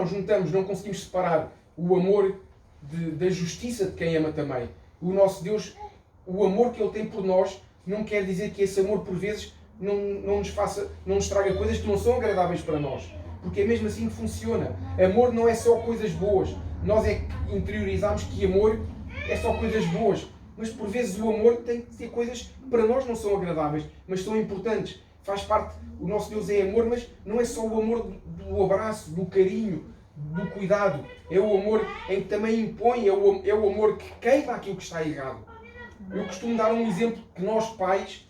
juntamos, não conseguimos separar o amor da justiça de quem ama também. O nosso Deus, o amor que Ele tem por nós, não quer dizer que esse amor por vezes não nos traga coisas que não são agradáveis para nós. Porque é mesmo assim que funciona. Amor não é só coisas boas. Nós é que interiorizamos que amor é só coisas boas. Mas por vezes o amor tem que ter coisas que para nós não são agradáveis, mas são importantes. Faz parte, o nosso Deus é amor, mas não é só o amor do abraço, do carinho, do cuidado. É o amor em que também impõe, é o amor que queima aquilo que está errado. Eu costumo dar um exemplo que nós pais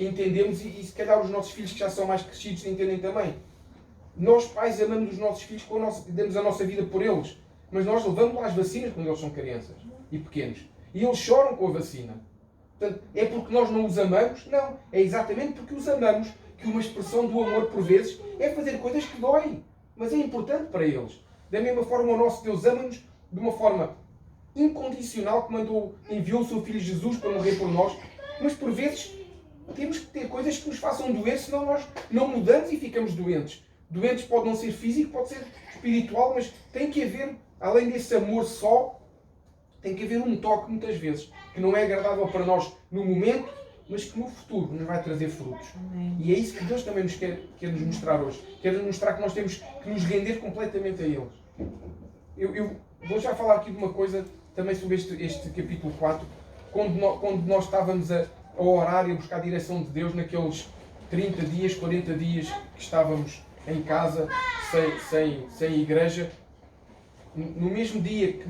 entendemos e se calhar os nossos filhos que já são mais crescidos entendem também. Nós pais amamos os nossos filhos, damos a nossa vida por eles, mas nós levamos lá as vacinas quando eles são crianças e pequenos. E eles choram com a vacina. Portanto, é porque nós não os amamos? Não. É exatamente porque os amamos que uma expressão do amor, por vezes, é fazer coisas que doem. Mas é importante para eles. Da mesma forma, o nosso Deus ama-nos de uma forma incondicional, que enviou o seu Filho Jesus para morrer por nós. Mas, por vezes, temos que ter coisas que nos façam doer, senão nós não mudamos e ficamos doentes. Doentes pode não ser físico, pode ser espiritual, mas tem que haver, além desse amor só, tem que haver um toque, muitas vezes, que não é agradável para nós no momento, mas que no futuro nos vai trazer frutos. Amém. E é isso que Deus também nos quer nos mostrar hoje. Quer nos mostrar que nós temos que nos render completamente a eles. Eu vou já falar aqui de uma coisa também sobre este capítulo 4. Quando nós estávamos a orar e a buscar a direção de Deus naqueles 30 dias, 40 dias que estávamos em casa, sem igreja, no mesmo dia que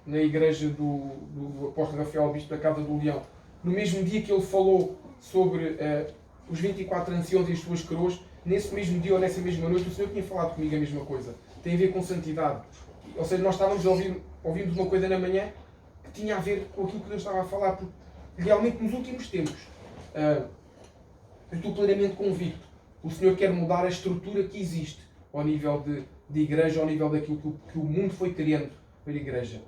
na igreja do apóstolo Rafael, bispo da Casa do Leão, no mesmo dia que ele falou sobre os 24 anciãos e as suas coroas, nesse mesmo dia ou nessa mesma noite, o Senhor tinha falado comigo a mesma coisa. Tem a ver com santidade. Ou seja, nós estávamos ouvindo uma coisa na manhã que tinha a ver com aquilo que Deus estava a falar, porque realmente nos últimos tempos, eu estou plenamente convicto, o Senhor quer mudar a estrutura que existe ao nível de igreja, ao nível daquilo que o mundo foi criando para a igreja.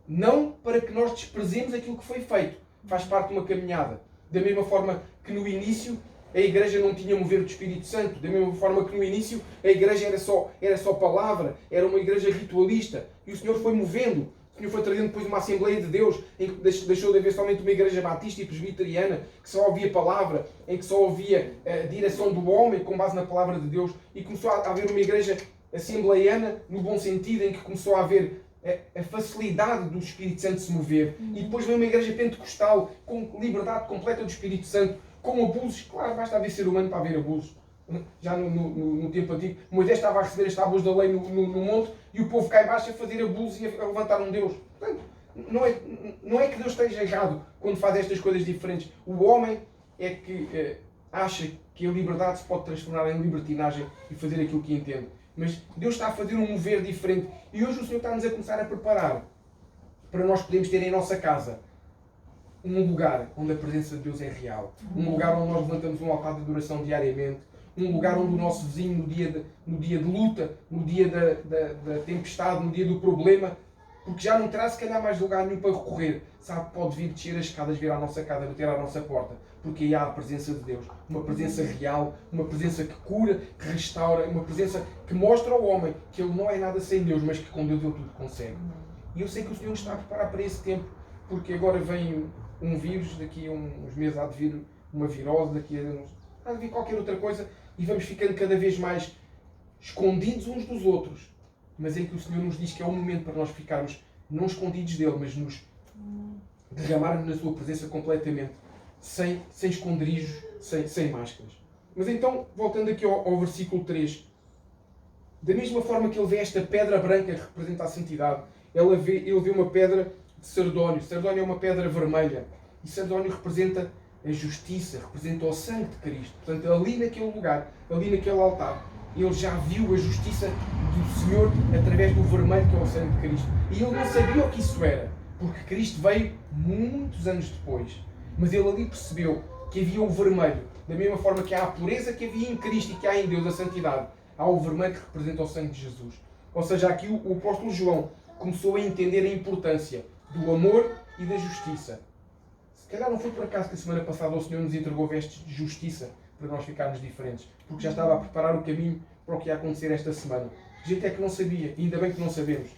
Não para que nós desprezemos aquilo que foi feito. Faz parte de uma caminhada. Da mesma forma que no início a igreja não tinha mover do Espírito Santo. Da mesma forma que no início a igreja era só palavra. Era uma igreja ritualista. E o Senhor foi movendo. O Senhor foi trazendo depois uma Assembleia de Deus, em que deixou de haver somente uma igreja batista e presbiteriana, que só ouvia palavra, em que só ouvia a direção do homem com base na palavra de Deus. E começou a haver uma igreja assembleiana, no bom sentido, em que começou a haver a facilidade do Espírito Santo se mover. E depois veio uma igreja pentecostal com liberdade completa do Espírito Santo, com abusos. Claro, basta haver ser humano para haver abusos. Já no tempo antigo, Moisés estava a receber as tábuas da lei no monte e o povo cá em baixo a fazer abusos e a levantar um Deus. Portanto, não é que Deus esteja errado quando faz estas coisas diferentes. O homem é que acha que a liberdade se pode transformar em libertinagem e fazer aquilo que entende. Mas Deus está a fazer um mover diferente. E hoje o Senhor está-nos a começar a preparar para nós podermos ter em nossa casa um lugar onde a presença de Deus é real. Um lugar onde nós levantamos um altar de adoração diariamente. Um lugar onde o nosso vizinho, no dia de luta, no dia da tempestade, no dia do problema, porque já não terá se calhar mais lugar nenhum para recorrer. Sabe, pode vir descer as escadas, vir à nossa casa, bater à nossa porta, porque aí há a presença de Deus, uma presença real, uma presença que cura, que restaura, uma presença que mostra ao homem que ele não é nada sem Deus, mas que com Deus ele tudo consegue. E eu sei que o Senhor está a preparar para esse tempo, porque agora vem um vírus, daqui a uns meses há de vir uma virose, daqui a uns... há de vir qualquer outra coisa, e vamos ficando cada vez mais escondidos uns dos outros. Mas é que o Senhor nos diz que é o momento para nós ficarmos não escondidos dele, mas nos derramarmos na sua presença completamente, sem esconderijos, sem máscaras. Mas então, voltando aqui ao versículo 3, da mesma forma que ele vê esta pedra branca que representa a santidade, ele vê uma pedra de sardónio. Sardónio é uma pedra vermelha. E sardónio representa a justiça, representa o sangue de Cristo. Portanto, ali naquele lugar, ali naquele altar, ele já viu a justiça do Senhor através do vermelho que é o sangue de Cristo. E ele não sabia o que isso era, porque Cristo veio muitos anos depois. Mas ele ali percebeu que havia o vermelho. Da mesma forma que há a pureza que havia em Cristo e que há em Deus, a santidade, há o vermelho que representa o sangue de Jesus. Ou seja, aqui o apóstolo João começou a entender a importância do amor e da justiça. Se calhar não foi por acaso que a semana passada o Senhor nos entregou vestes de justiça para nós ficarmos diferentes, porque já estava a preparar o caminho para o que ia acontecer esta semana. A gente é que não sabia, e ainda bem que não sabemos,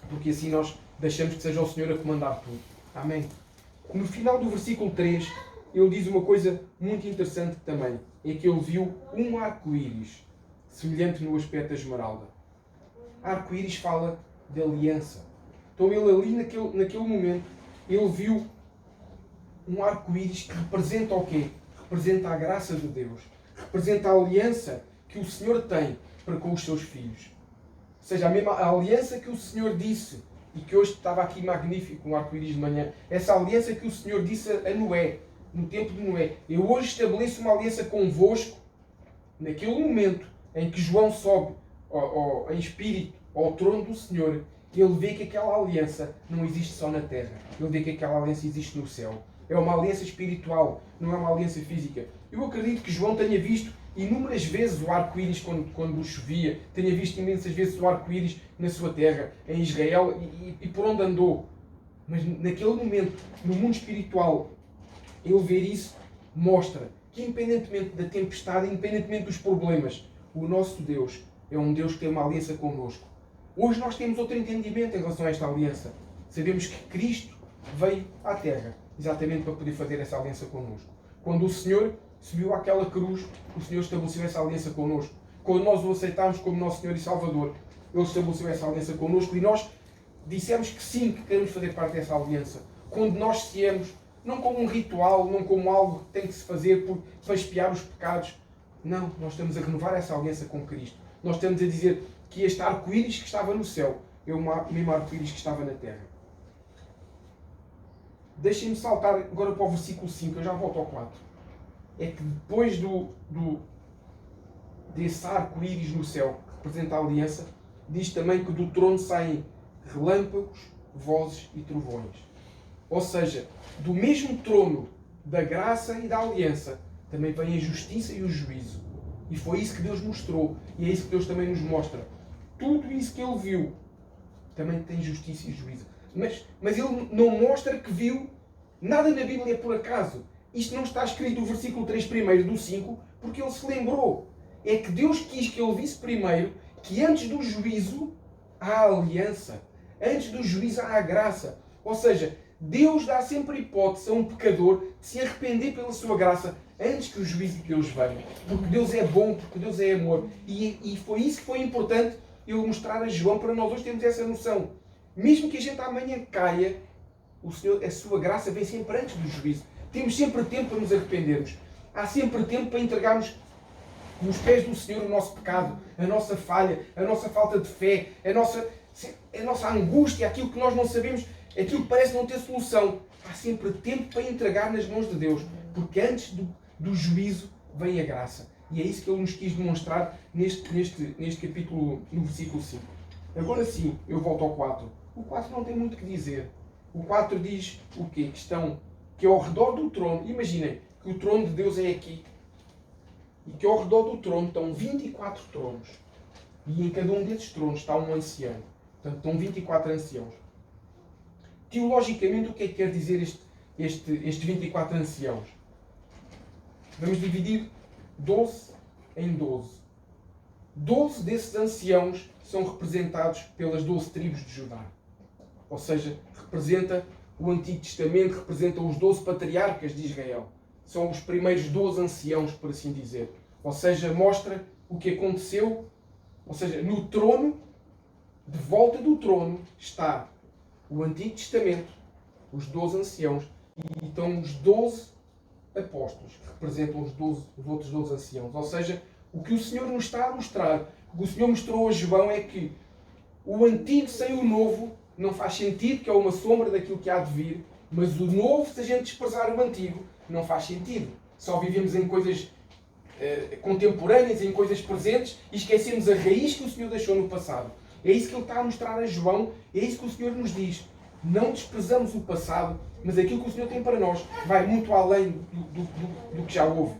porque assim nós deixamos que seja o Senhor a comandar tudo. Amém? No final do versículo 3, ele diz uma coisa muito interessante também, é que ele viu um arco-íris, semelhante no aspecto da esmeralda. Arco-íris fala de aliança. Então ele ali naquele momento, ele viu um arco-íris que representa o quê? Representa a graça de Deus. Representa a aliança que o Senhor tem para com os seus filhos. Ou seja, a mesma aliança que o Senhor disse, e que hoje estava aqui magnífico, um arco-íris de manhã, essa aliança que o Senhor disse a Noé, no tempo de Noé. Eu hoje estabeleço uma aliança convosco, naquele momento em que João sobe em espírito ao trono do Senhor, ele vê que aquela aliança não existe só na terra. Ele vê que aquela aliança existe no céu. É uma aliança espiritual, não é uma aliança física. Eu acredito que João tenha visto inúmeras vezes o arco-íris quando chovia, tenha visto imensas vezes o arco-íris na sua terra, em Israel e por onde andou. Mas naquele momento, no mundo espiritual, ele ver isso mostra que, independentemente da tempestade, independentemente dos problemas, o nosso Deus é um Deus que tem uma aliança connosco. Hoje nós temos outro entendimento em relação a esta aliança. Sabemos que Cristo veio à Terra exatamente para poder fazer essa aliança connosco. Quando o Senhor subiu àquela cruz, o Senhor estabeleceu essa aliança connosco. Quando nós o aceitámos como nosso Senhor e Salvador, Ele estabeleceu essa aliança connosco e nós dissemos que sim, que queremos fazer parte dessa aliança. Quando nós ciemos, não como um ritual, não como algo que tem que se fazer para expiar os pecados. Não, nós estamos a renovar essa aliança com Cristo. Nós estamos a dizer que este arco-íris que estava no céu é o mesmo arco-íris que estava na terra. Deixem-me saltar agora para o versículo 5, eu já volto ao 4. É que depois desse arco-íris no céu, que representa a aliança, diz também que do trono saem relâmpagos, vozes e trovões. Ou seja, do mesmo trono da graça e da aliança, também vem a justiça e o juízo. E foi isso que Deus mostrou. E é isso que Deus também nos mostra. Tudo isso que Ele viu também tem justiça e juízo. Mas Ele não mostra que viu nada na Bíblia por acaso. Isto não está escrito no versículo 3 primeiro do 5, porque Ele se lembrou. É que Deus quis que Ele visse primeiro que antes do juízo há a aliança. Antes do juízo há a graça. Ou seja, Deus dá sempre a hipótese a um pecador de se arrepender pela sua graça antes que o juízo de Deus venha. Porque Deus é bom, porque Deus é amor. E foi isso que foi importante Ele mostrar a João para nós hoje termos essa noção. Mesmo que a gente amanhã caia, o Senhor, a sua graça vem sempre antes do juízo. Temos sempre tempo para nos arrependermos. Há sempre tempo para entregarmos nos pés do Senhor o nosso pecado, a nossa falha, a nossa falta de fé, a nossa angústia, aquilo que nós não sabemos, aquilo que parece não ter solução. Há sempre tempo para entregar nas mãos de Deus, porque antes do juízo vem a graça. E é isso que Ele nos quis demonstrar neste capítulo, no versículo 5. Agora sim, eu volto ao 4. O 4 não tem muito o que dizer. O 4 diz o quê? Que ao redor do trono, imaginem que o trono de Deus é aqui, e que ao redor do trono estão 24 tronos. E em cada um desses tronos está um ancião. Portanto, estão 24 anciãos. Teologicamente, o que é que quer dizer estes 24 anciãos? Vamos dividir 12 em 12. 12 desses anciãos são representados pelas 12 tribos de Judá. Ou seja, representa o Antigo Testamento, representa os 12 patriarcas de Israel. São os primeiros 12 anciãos, por assim dizer. Ou seja, mostra o que aconteceu. Ou seja, no trono, de volta do trono, está o Antigo Testamento, os 12 anciãos, e estão os 12 apóstolos, que representam os outros 12 anciãos. Ou seja, o que o Senhor nos está a mostrar, o que o Senhor mostrou a João é que o antigo sem o novo não faz sentido, que é uma sombra daquilo que há de vir, mas o novo, se a gente desprezar o antigo, não faz sentido. Só vivemos em coisas contemporâneas, em coisas presentes, e esquecemos a raiz que o Senhor deixou no passado. É isso que Ele está a mostrar a João, é isso que o Senhor nos diz. Não desprezamos o passado, mas aquilo que o Senhor tem para nós vai muito além do que já houve.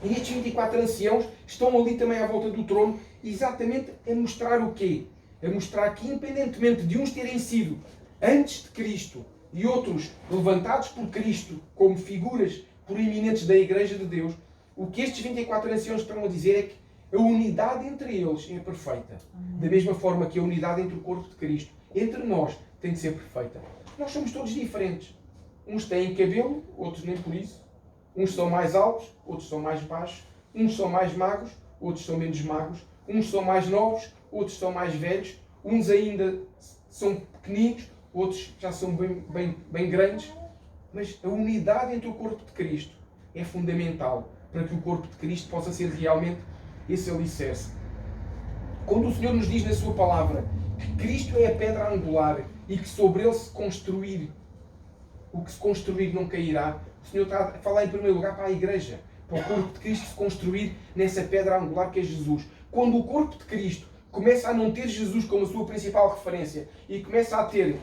E estes 24 anciãos estão ali também à volta do trono, exatamente a mostrar o quê? A mostrar que, independentemente de uns terem sido antes de Cristo e outros levantados por Cristo como figuras proeminentes da Igreja de Deus, o que estes 24 anciãos estão a dizer é que a unidade entre eles é perfeita. Da mesma forma que a unidade entre o corpo de Cristo, entre nós, tem de ser perfeita. Nós somos todos diferentes. Uns têm cabelo, outros nem por isso. Uns são mais altos, outros são mais baixos. Uns são mais magros, outros são menos magros. Uns são mais novos, outros são mais velhos. Uns ainda são pequeninos, outros já são bem grandes. Mas a unidade entre o corpo de Cristo é fundamental para que o corpo de Cristo possa ser realmente esse alicerce. Quando o Senhor nos diz na sua palavra que Cristo é a pedra angular e que sobre ele se construir, o que se construir não cairá, o Senhor está a falar em primeiro lugar para a igreja, para o corpo de Cristo se construir nessa pedra angular que é Jesus. Quando o corpo de Cristo começa a não ter Jesus como a sua principal referência e começa a ter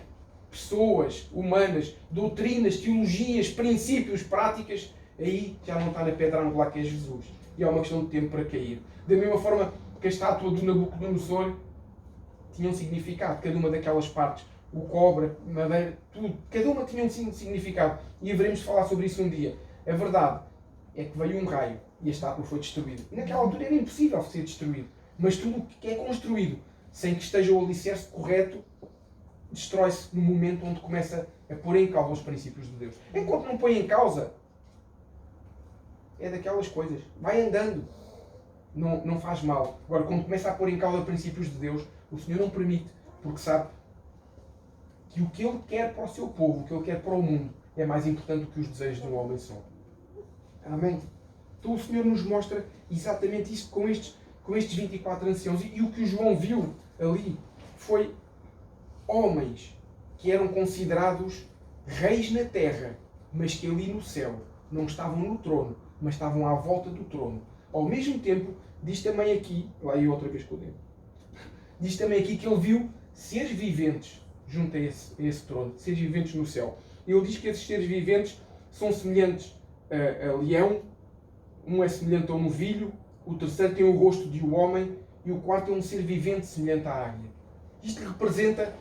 pessoas humanas, doutrinas, teologias, princípios, práticas, aí já não está na pedra angular que é Jesus. E é uma questão de tempo para cair. Da mesma forma que a estátua do Nabucodonosor tinha um significado, cada uma daquelas partes, o cobre, madeira, tudo, cada uma tinha um significado. E haveremos de falar sobre isso um dia. A verdade é que veio um raio e a estátua foi destruída. E naquela altura era impossível ser destruído. Mas tudo o que é construído sem que esteja o alicerce correto, destrói-se no momento onde começa a pôr em causa os princípios de Deus. Enquanto não põe em causa, é daquelas coisas. Vai andando. Não faz mal. Agora, quando começa a pôr em causa princípios de Deus, o Senhor não permite, porque sabe que o que Ele quer para o seu povo, o que Ele quer para o mundo, é mais importante do que os desejos de um homem só. Amém? Então o Senhor nos mostra exatamente isso com estes 24 anciãos. E o que o João viu ali foi homens que eram considerados reis na terra, mas que ali no céu não estavam no trono, mas estavam à volta do trono. Ao mesmo tempo, diz também aqui, lá e outra vez com o dedo, diz também aqui que ele viu seres viventes junto a esse trono, seres viventes no céu. Ele diz que esses seres viventes são semelhantes a leão, um é semelhante a um novilho, o terceiro tem o rosto de um homem e o quarto é um ser vivente semelhante à águia. Isto representa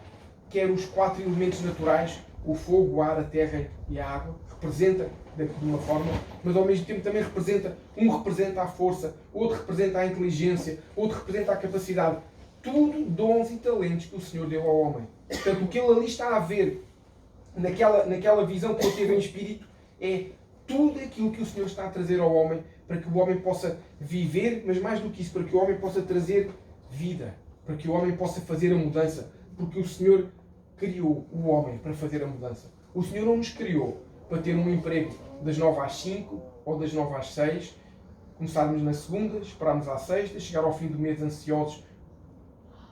quer os 4 elementos naturais, o fogo, o ar, a terra e a água, representa de uma forma, mas ao mesmo tempo também representa, um representa a força, outro representa a inteligência, outro representa a capacidade. Tudo dons e talentos que o Senhor deu ao homem. Portanto, o que ele ali está a ver, naquela visão que ele teve em espírito, é tudo aquilo que o Senhor está a trazer ao homem, para que o homem possa viver, mas mais do que isso, para que o homem possa trazer vida, para que o homem possa fazer a mudança, porque o Senhor criou o homem para fazer a mudança. O Senhor não nos criou para ter um emprego das 9 às 5 ou das 9 às 6, começarmos na segunda, esperarmos à sexta, chegar ao fim do mês ansiosos.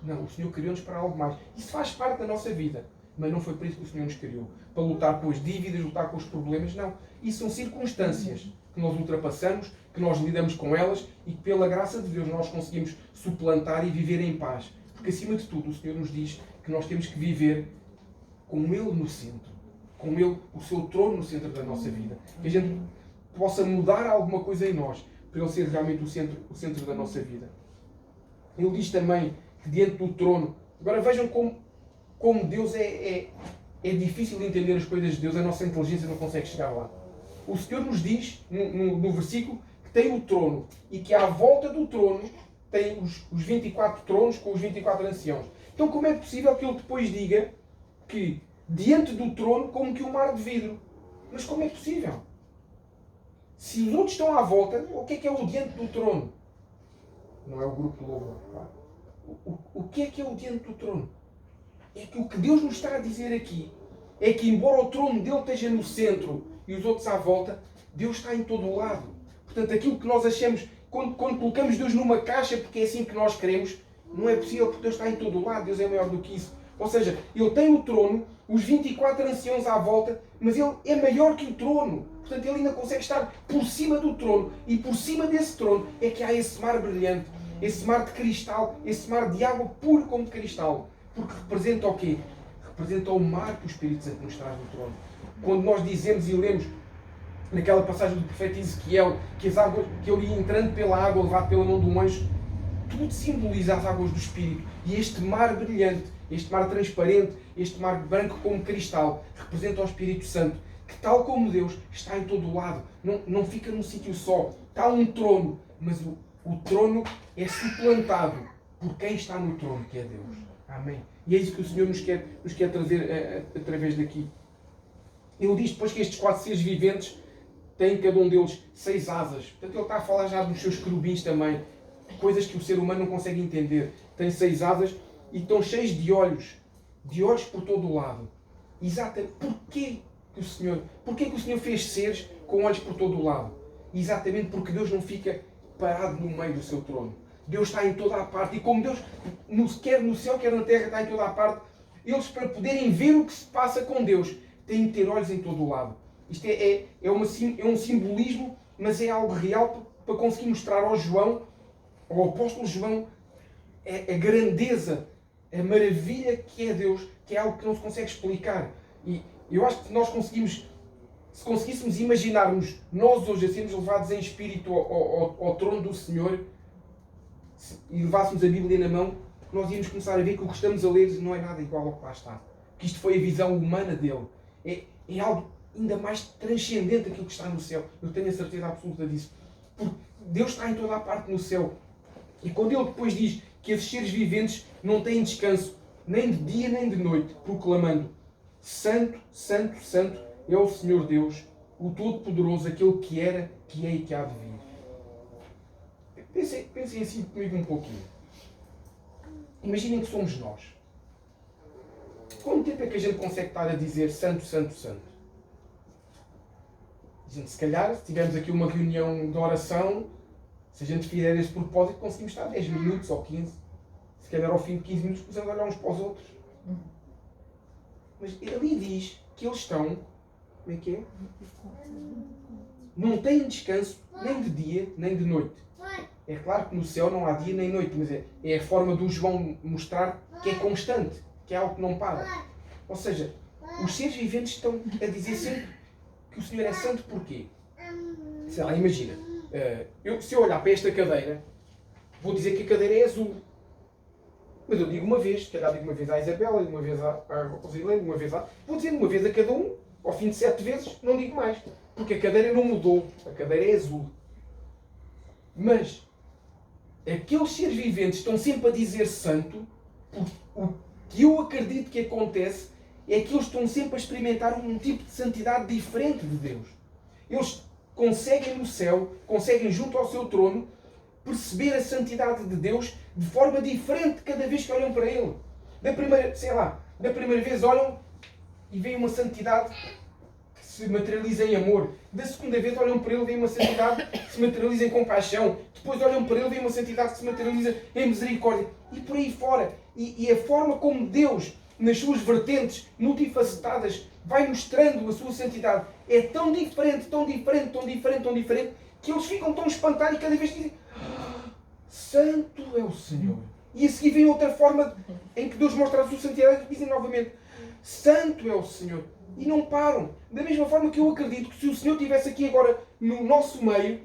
Não, o Senhor criou-nos para algo mais. Isso faz parte da nossa vida, mas não foi para isso que o Senhor nos criou. Para lutar com as dívidas, lutar com os problemas, não. Isso são circunstâncias que nós ultrapassamos, que nós lidamos com elas e que pela graça de Deus nós conseguimos suplantar e viver em paz. Porque acima de tudo o Senhor nos diz que nós temos que viver com Ele no centro, com Ele, o seu trono no centro da nossa vida. Que a gente possa mudar alguma coisa em nós, para Ele ser realmente o centro da nossa vida. Ele diz também que diante do trono Agora vejam como Deus é difícil de entender as coisas de Deus, a nossa inteligência não consegue chegar lá. O Senhor nos diz, no versículo, que tem o trono e que à volta do trono tem os 24 tronos com os 24 anciãos. Então como é possível que ele depois diga que diante do trono como que um mar de vidro? Mas como é possível? Se os outros estão à volta, o que é o diante do trono? Não é o grupo lobo. O que é o diante do trono? É que o que Deus nos está a dizer aqui é que embora o trono dele esteja no centro e os outros à volta, Deus está em todo o lado. Portanto, aquilo que nós achamos, quando colocamos Deus numa caixa porque é assim que nós queremos, não é possível porque Deus está em todo o lado. Deus é maior do que isso. Ou seja, Ele tem o trono, os 24 anciãos à volta, mas Ele é maior que o trono. Portanto, Ele ainda consegue estar por cima do trono. E por cima desse trono é que há esse mar brilhante, esse mar de cristal, esse mar de água puro como de cristal. Porque representa o quê? Representa o mar que o Espírito Santo nos traz do trono. Quando nós dizemos e lemos naquela passagem do profeta Ezequiel que as águas, que ele ia entrando pela água, levado pela mão de um anjo, tudo simboliza as águas do Espírito. E este mar brilhante, este mar transparente, este mar branco como cristal, representa o Espírito Santo, que tal como Deus está em todo o lado, não fica num sítio só. Está um trono, mas o trono é suplantado por quem está no trono, que é Deus. Amém. E é isso que o Senhor nos quer trazer através daqui. Ele diz depois que estes 4 seres viventes têm cada um deles 6 asas. Portanto, ele está a falar já dos seus querubins também. Coisas que o ser humano não consegue entender. Tem 6 asas e estão cheios de olhos por todo o lado. Exatamente. Porquê que o Senhor fez seres com olhos por todo o lado? Exatamente porque Deus não fica parado no meio do seu trono. Deus está em toda a parte. E como Deus, quer no céu, quer na terra, está em toda a parte, eles, para poderem ver o que se passa com Deus, têm de ter olhos em todo o lado. Isto é um simbolismo, mas é algo real para conseguir mostrar ao apóstolo João, a grandeza, a maravilha que é Deus, que é algo que não se consegue explicar. E eu acho que se conseguíssemos imaginarmos nós hoje a sermos levados em espírito ao trono do Senhor, e levássemos a Bíblia na mão, nós íamos começar a ver que o que estamos a ler não é nada igual ao que lá está. Que isto foi a visão humana dele. É algo ainda mais transcendente daquilo que está no céu. Eu tenho a certeza absoluta disso. Porque Deus está em toda a parte no céu. E quando ele depois diz que esses seres viventes não têm descanso, nem de dia nem de noite, proclamando: Santo, Santo, Santo é o Senhor Deus, o Todo-Poderoso, aquele que era, que é e que há de vir. Pensem assim comigo um pouquinho. Imaginem que somos nós. Quanto tempo é que a gente consegue estar a dizer Santo, Santo, Santo? A gente, se calhar, se tivermos aqui uma reunião de oração, se a gente fizer esse propósito, conseguimos estar 10 minutos ou 15. Se calhar ao fim de 15 minutos podemos olhar uns para os outros. Mas ali diz que eles estão... Como é que é? Não têm descanso nem de dia nem de noite. É claro que no céu não há dia nem noite, mas é a forma do João mostrar que é constante, que é algo que não para. Ou seja, os seres viventes estão a dizer sempre que o Senhor é santo porquê? Sei lá, imagina, se eu olhar para esta cadeira, vou dizer que a cadeira é azul. Mas eu digo uma vez, se calhar digo uma vez à Isabela, uma vez à Rosilene, uma vez à... Vou dizer uma vez a cada um, ao fim de 7 vezes, não digo mais. Porque a cadeira não mudou, a cadeira é azul. Mas aqueles seres viventes estão sempre a dizer santo, porque o que eu acredito que acontece é que eles estão sempre a experimentar um tipo de santidade diferente de Deus. Eles conseguem no céu, conseguem junto ao seu trono, perceber a santidade de Deus de forma diferente cada vez que olham para Ele. Da primeira vez olham e veem uma santidade que se materializa em amor. Da segunda vez olham para Ele e veem uma santidade que se materializa em compaixão. Depois olham para Ele e veem uma santidade que se materializa em misericórdia. E por aí fora. E a forma como Deus, nas suas vertentes multifacetadas, vai mostrando a sua santidade é tão diferente, tão diferente, tão diferente, tão diferente, que eles ficam tão espantados e cada vez dizem: Santo é o Senhor. E a seguir vem outra forma em que Deus mostra a sua santidade e dizem novamente: Santo é o Senhor. E não param. Da mesma forma que eu acredito que se o Senhor estivesse aqui agora no nosso meio,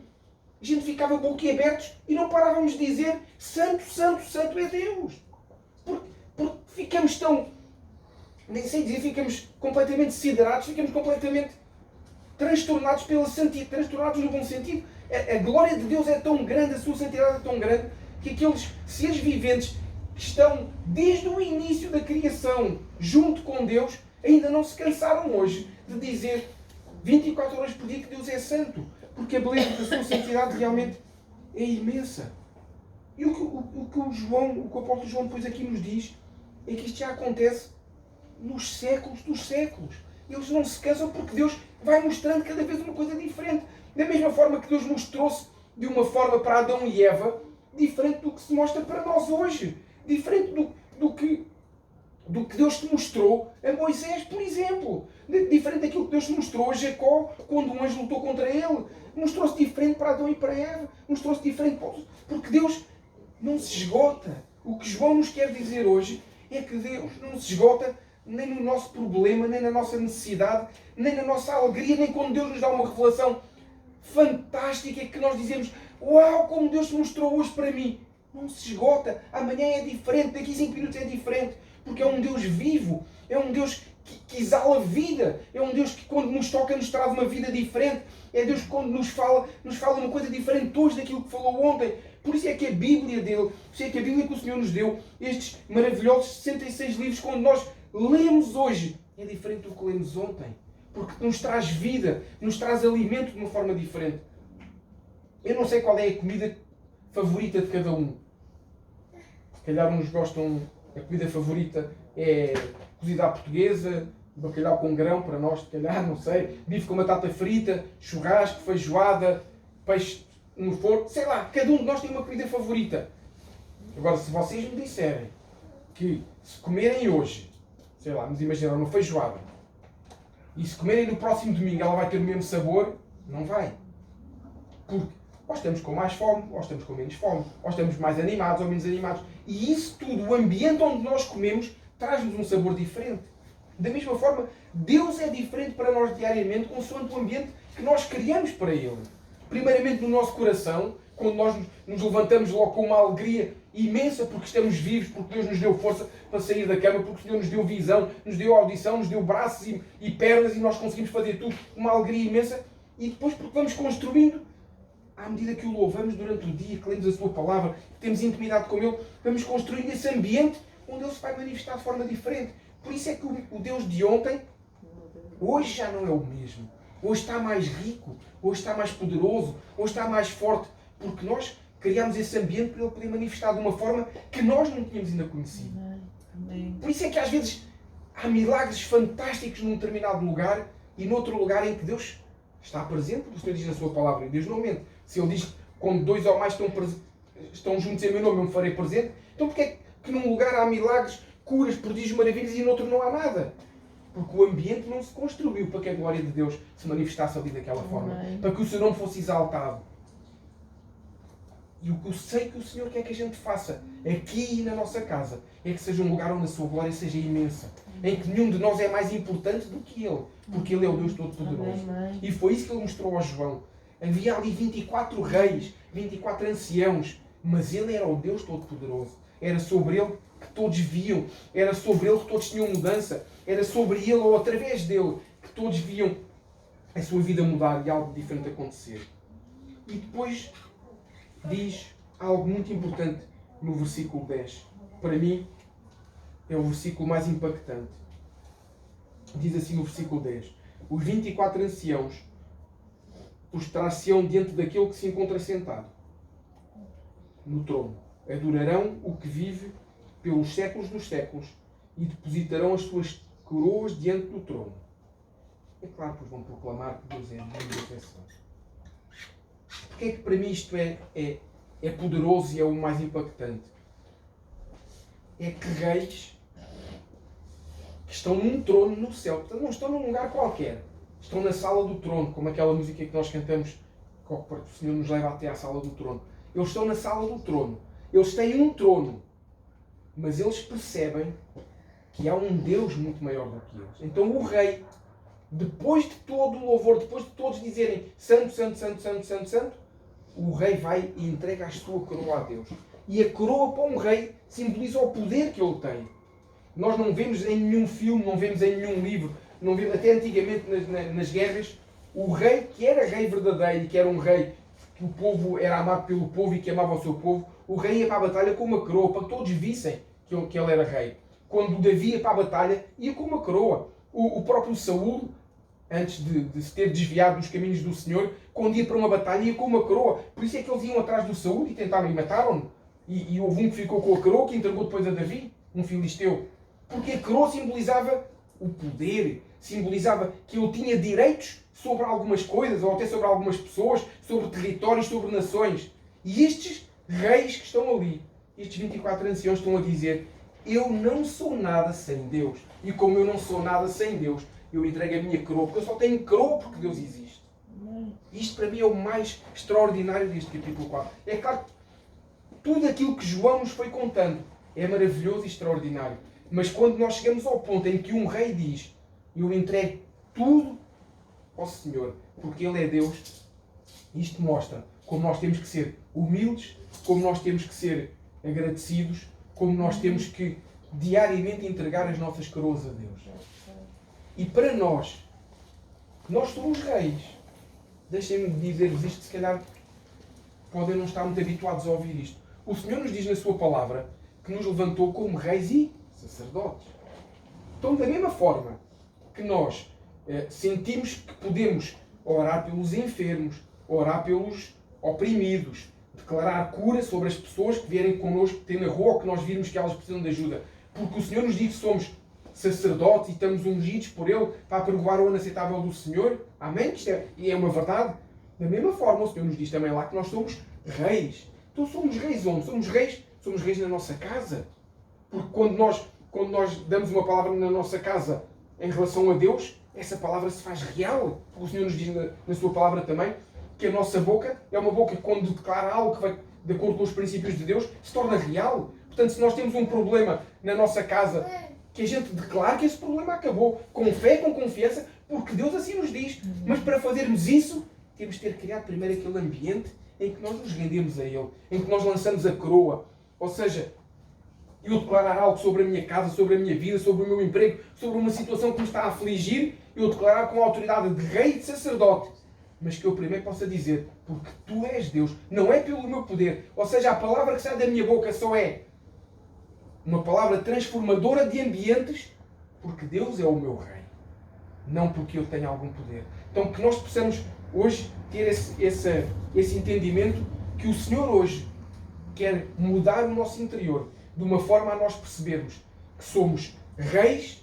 a gente ficava boquiabertos e não parávamos de dizer: Santo, Santo, Santo é Deus. Porque ficamos tão, nem sei dizer, ficamos completamente siderados, ficamos completamente transtornados pela santidade, transtornados no bom sentido. A glória de Deus é tão grande, a sua santidade é tão grande, que aqueles seres viventes que estão desde o início da criação junto com Deus, ainda não se cansaram hoje de dizer 24 horas por dia que Deus é santo, porque a beleza da sua santidade realmente é imensa. E o que o apóstolo João depois aqui nos diz é que isto já acontece nos séculos dos séculos. Eles não se cansam porque Deus vai mostrando cada vez uma coisa diferente. Da mesma forma que Deus mostrou-se de uma forma para Adão e Eva, diferente do que se mostra para nós hoje. Diferente do que Deus te mostrou a Moisés, por exemplo. Diferente daquilo que Deus te mostrou a Jacó, quando um anjo lutou contra ele. Mostrou-se diferente para Adão e para Eva. Mostrou-se diferente para todos. Porque Deus não se esgota. O que João nos quer dizer hoje é que Deus não se esgota nem no nosso problema, nem na nossa necessidade, nem na nossa alegria, nem quando Deus nos dá uma revelação fantástica que nós dizemos: uau, como Deus se mostrou hoje para mim. Não se esgota. Amanhã é diferente, daqui a 5 minutos é diferente. Porque é um Deus vivo, é um Deus que exala vida, é um Deus que quando nos toca nos traz uma vida diferente, é Deus que quando nos fala uma coisa diferente hoje daquilo que falou ontem. Por isso é que a Bíblia dele, por isso é que a Bíblia que o Senhor nos deu, estes maravilhosos 66 livros, quando nós lemos hoje, é diferente do que lemos ontem. Porque nos traz vida, nos traz alimento de uma forma diferente. Eu não sei qual é a comida favorita de cada um. Se calhar uns gostam, a comida favorita é cozida à portuguesa, bacalhau com grão, para nós, se calhar, não sei, bife com batata frita, churrasco, feijoada, peixe no forno, sei lá, cada um de nós tem uma comida favorita. Agora, se vocês me disserem que se comerem hoje, sei lá, nos imaginar uma feijoada, e se comerem no próximo domingo ela vai ter o mesmo sabor, não vai. Porque ou estamos com mais fome, ou estamos com menos fome, ou estamos mais animados ou menos animados. E isso tudo, o ambiente onde nós comemos, traz-nos um sabor diferente. Da mesma forma, Deus é diferente para nós diariamente, consoante o ambiente que nós criamos para Ele. Primeiramente no nosso coração, quando nós nos levantamos logo com uma alegria imensa, porque estamos vivos, porque Deus nos deu força para sair da cama, porque o Senhor nos deu visão, nos deu audição, nos deu braços e pernas, e nós conseguimos fazer tudo com uma alegria imensa. E depois porque vamos construindo, à medida que o louvamos durante o dia, que lemos a sua palavra, que temos intimidade com Ele, vamos construindo esse ambiente onde Ele se vai manifestar de forma diferente. Por isso é que o Deus de ontem, hoje já não é o mesmo. Hoje está mais rico, hoje está mais poderoso, hoje está mais forte, porque nós criámos esse ambiente para Ele poder manifestar de uma forma que nós não tínhamos ainda conhecido. Amém. Por isso é que às vezes há milagres fantásticos num determinado lugar e noutro lugar em que Deus está presente, porque o Senhor diz na sua palavra, e Deus não mente. Se Ele diz que quando 2 ou mais estão juntos em meu nome, eu me farei presente, então porque é que num lugar há milagres, curas, prodígios, maravilhas e noutro não há nada? Porque o ambiente não se construiu para que a glória de Deus se manifestasse ali daquela forma. Para que o seu nome fosse exaltado. E o que eu sei que o Senhor quer que a gente faça aqui na nossa casa é que seja um lugar onde a sua glória seja imensa. Em que nenhum de nós é mais importante do que Ele. Porque Ele é o Deus Todo-Poderoso. E foi isso que Ele mostrou ao João. Havia ali 24 reis, 24 anciãos. Mas Ele era o Deus Todo-Poderoso. Era sobre Ele que todos viam. Era sobre Ele que todos tinham mudança. Era sobre Ele ou através dele que todos viam a sua vida mudar e algo diferente acontecer. E depois diz algo muito importante no versículo 10. Para mim é o versículo mais impactante. Diz assim no versículo 10. Os 24 anciãos prostrar-se-ão diante daquele que se encontra sentado no trono. Adorarão o que vive pelos séculos dos séculos e depositarão as suas coroas diante do trono. É claro que vão proclamar que Deus é digno de afeição. Porque é que para mim isto é poderoso e é o mais impactante? É que reis que estão num trono no céu, portanto não estão num lugar qualquer, estão na sala do trono, como aquela música que nós cantamos, que o Senhor nos leva até à sala do trono. Eles estão na sala do trono, eles têm um trono, mas eles percebem que há um Deus muito maior do que eles. Então o rei, depois de todo o louvor, depois de todos dizerem Santo, Santo, Santo, Santo, Santo, Santo, o rei vai e entrega a sua coroa a Deus. E a coroa para um rei simboliza o poder que ele tem. Nós não vemos em nenhum filme, não vemos em nenhum livro, não vemos, até antigamente nas guerras, o rei que era rei verdadeiro e que era um rei que o povo era amado pelo povo e que amava o seu povo, o rei ia para a batalha com uma coroa, para que todos vissem que ele era rei. Quando Davi ia para a batalha, ia com uma coroa. O próprio Saúl, antes de se ter desviado dos caminhos do Senhor, quando ia para uma batalha, ia com uma coroa. Por isso é que eles iam atrás do Saúl e tentaram e mataram-no. E houve um que ficou com a coroa, que entregou depois a Davi, um filisteu. Porque a coroa simbolizava o poder, simbolizava que ele tinha direitos sobre algumas coisas, ou até sobre algumas pessoas, sobre territórios, sobre nações. E estes reis que estão ali, estes 24 anciãos estão a dizer: eu não sou nada sem Deus. E como eu não sou nada sem Deus, eu entrego a minha coroa, porque eu só tenho coroa porque Deus existe. Isto para mim é o mais extraordinário deste capítulo 4. É claro que tudo aquilo que João nos foi contando é maravilhoso e extraordinário. Mas quando nós chegamos ao ponto em que um rei diz: eu entrego tudo ao Senhor, porque Ele é Deus, isto mostra como nós temos que ser humildes, como nós temos que ser agradecidos, como nós temos que diariamente entregar as nossas coroas a Deus. E para nós somos reis. Deixem-me dizer-vos isto, se calhar podem não estar muito habituados a ouvir isto. O Senhor nos diz na sua palavra que nos levantou como reis e sacerdotes. Então, da mesma forma que nós sentimos que podemos orar pelos enfermos, orar pelos oprimidos, declarar cura sobre as pessoas que vierem connosco, que têm na rua, ou que nós virmos que elas precisam de ajuda, porque o Senhor nos diz que somos sacerdotes e estamos ungidos por Ele para apregoar o ano aceitável do Senhor. Amém? Isto é uma verdade. Da mesma forma, o Senhor nos diz também lá que nós somos reis. Então somos reis onde? Somos reis na nossa casa. Porque quando nós damos uma palavra na nossa casa em relação a Deus, essa palavra se faz real. O Senhor nos diz na sua palavra também que a nossa boca é uma boca que, quando declara algo que vai de acordo com os princípios de Deus, se torna real. Portanto, se nós temos um problema na nossa casa, que a gente declara que esse problema acabou, com fé, com confiança, porque Deus assim nos diz. Mas para fazermos isso, temos de ter criado primeiro aquele ambiente em que nós nos rendemos a Ele, em que nós lançamos a coroa. Ou seja, eu declarar algo sobre a minha casa, sobre a minha vida, sobre o meu emprego, sobre uma situação que me está a afligir, eu declarar com a autoridade de rei e de sacerdote. Mas que eu primeiro possa dizer: porque Tu és Deus, não é pelo meu poder. Ou seja, a palavra que sai da minha boca só é uma palavra transformadora de ambientes, porque Deus é o meu rei, não porque eu tenho algum poder. Então que nós possamos hoje ter esse entendimento que o Senhor hoje quer mudar o nosso interior, de uma forma a nós percebermos que somos reis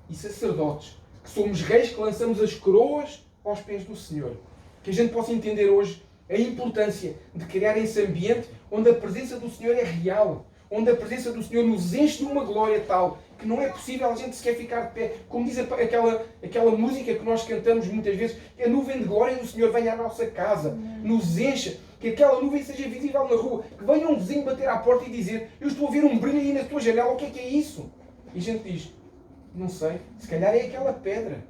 e sacerdotes, que somos reis que lançamos as coroas aos pés do Senhor. Que a gente possa entender hoje a importância de criar esse ambiente onde a presença do Senhor é real, onde a presença do Senhor nos enche de uma glória tal que não é possível a gente sequer ficar de pé. Como diz aquela música que nós cantamos muitas vezes, que a nuvem de glória do Senhor venha à nossa casa, nos encha, que aquela nuvem seja visível na rua, que venha um vizinho bater à porta e dizer: eu estou a ver um brilho aí na tua janela, o que é isso? E a gente diz: não sei, se calhar é aquela pedra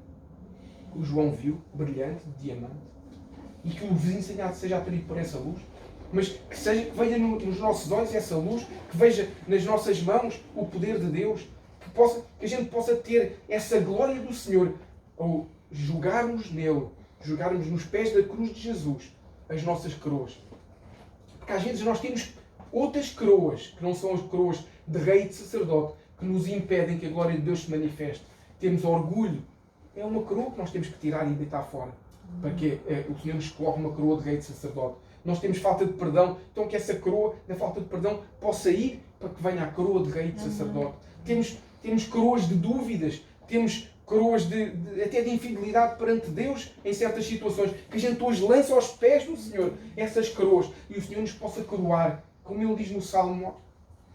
que o João viu, brilhante, de diamante, e que o vizinho seja atraído por essa luz, mas que veja nos nossos olhos essa luz, que veja nas nossas mãos o poder de Deus, que a gente possa ter essa glória do Senhor ao jogarmos nele, jogarmos nos pés da cruz de Jesus as nossas coroas. Porque às vezes nós temos outras coroas, que não são as coroas de rei e de sacerdote, que nos impedem que a glória de Deus se manifeste. Temos orgulho. É uma coroa que nós temos que tirar e deitar fora, para que o Senhor nos coloque uma coroa de rei e de sacerdote. Nós temos falta de perdão, então que essa coroa da falta de perdão possa ir para que venha a coroa de rei e de sacerdote. Temos coroas de dúvidas, temos coroas até de infidelidade perante Deus em certas situações, que a gente hoje lança aos pés do Senhor essas coroas, e o Senhor nos possa coroar, como Ele diz no Salmo,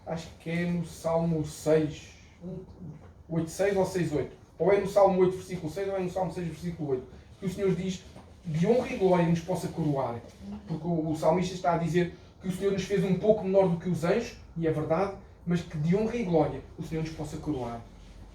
acho que é no Salmo 6, 8.6 ou 6.8, ou é no Salmo 8, versículo 6, ou é no Salmo 6, versículo 8, que o Senhor diz: de honra e glória nos possa coroar. Porque o salmista está a dizer que o Senhor nos fez um pouco menor do que os anjos, e é verdade, mas que de honra e glória o Senhor nos possa coroar.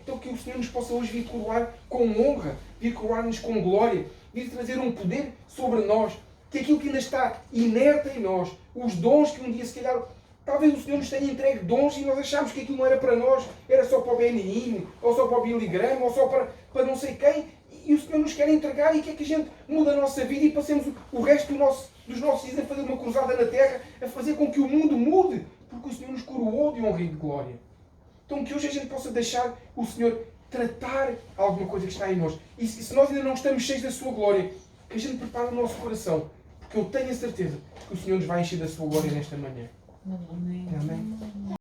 Então que o Senhor nos possa hoje vir coroar com honra, vir coroar-nos com glória, vir trazer um poder sobre nós, que aquilo que ainda está inerte em nós, os dons que um dia se calhar Talvez o Senhor nos tenha entregue dons e nós achámos que aquilo não era para nós, era só para o BNI, ou só para o Billy Graham, ou só para não sei quem. E o Senhor nos quer entregar e quer que a gente mude a nossa vida e passemos o resto dos nossos dias a fazer uma cruzada na terra, a fazer com que o mundo mude, porque o Senhor nos coroou de honra e de glória. Então que hoje a gente possa deixar o Senhor tratar alguma coisa que está em nós. E se nós ainda não estamos cheios da sua glória, que a gente prepare o nosso coração, porque eu tenho a certeza que o Senhor nos vai encher da sua glória nesta manhã. Amém. Amém.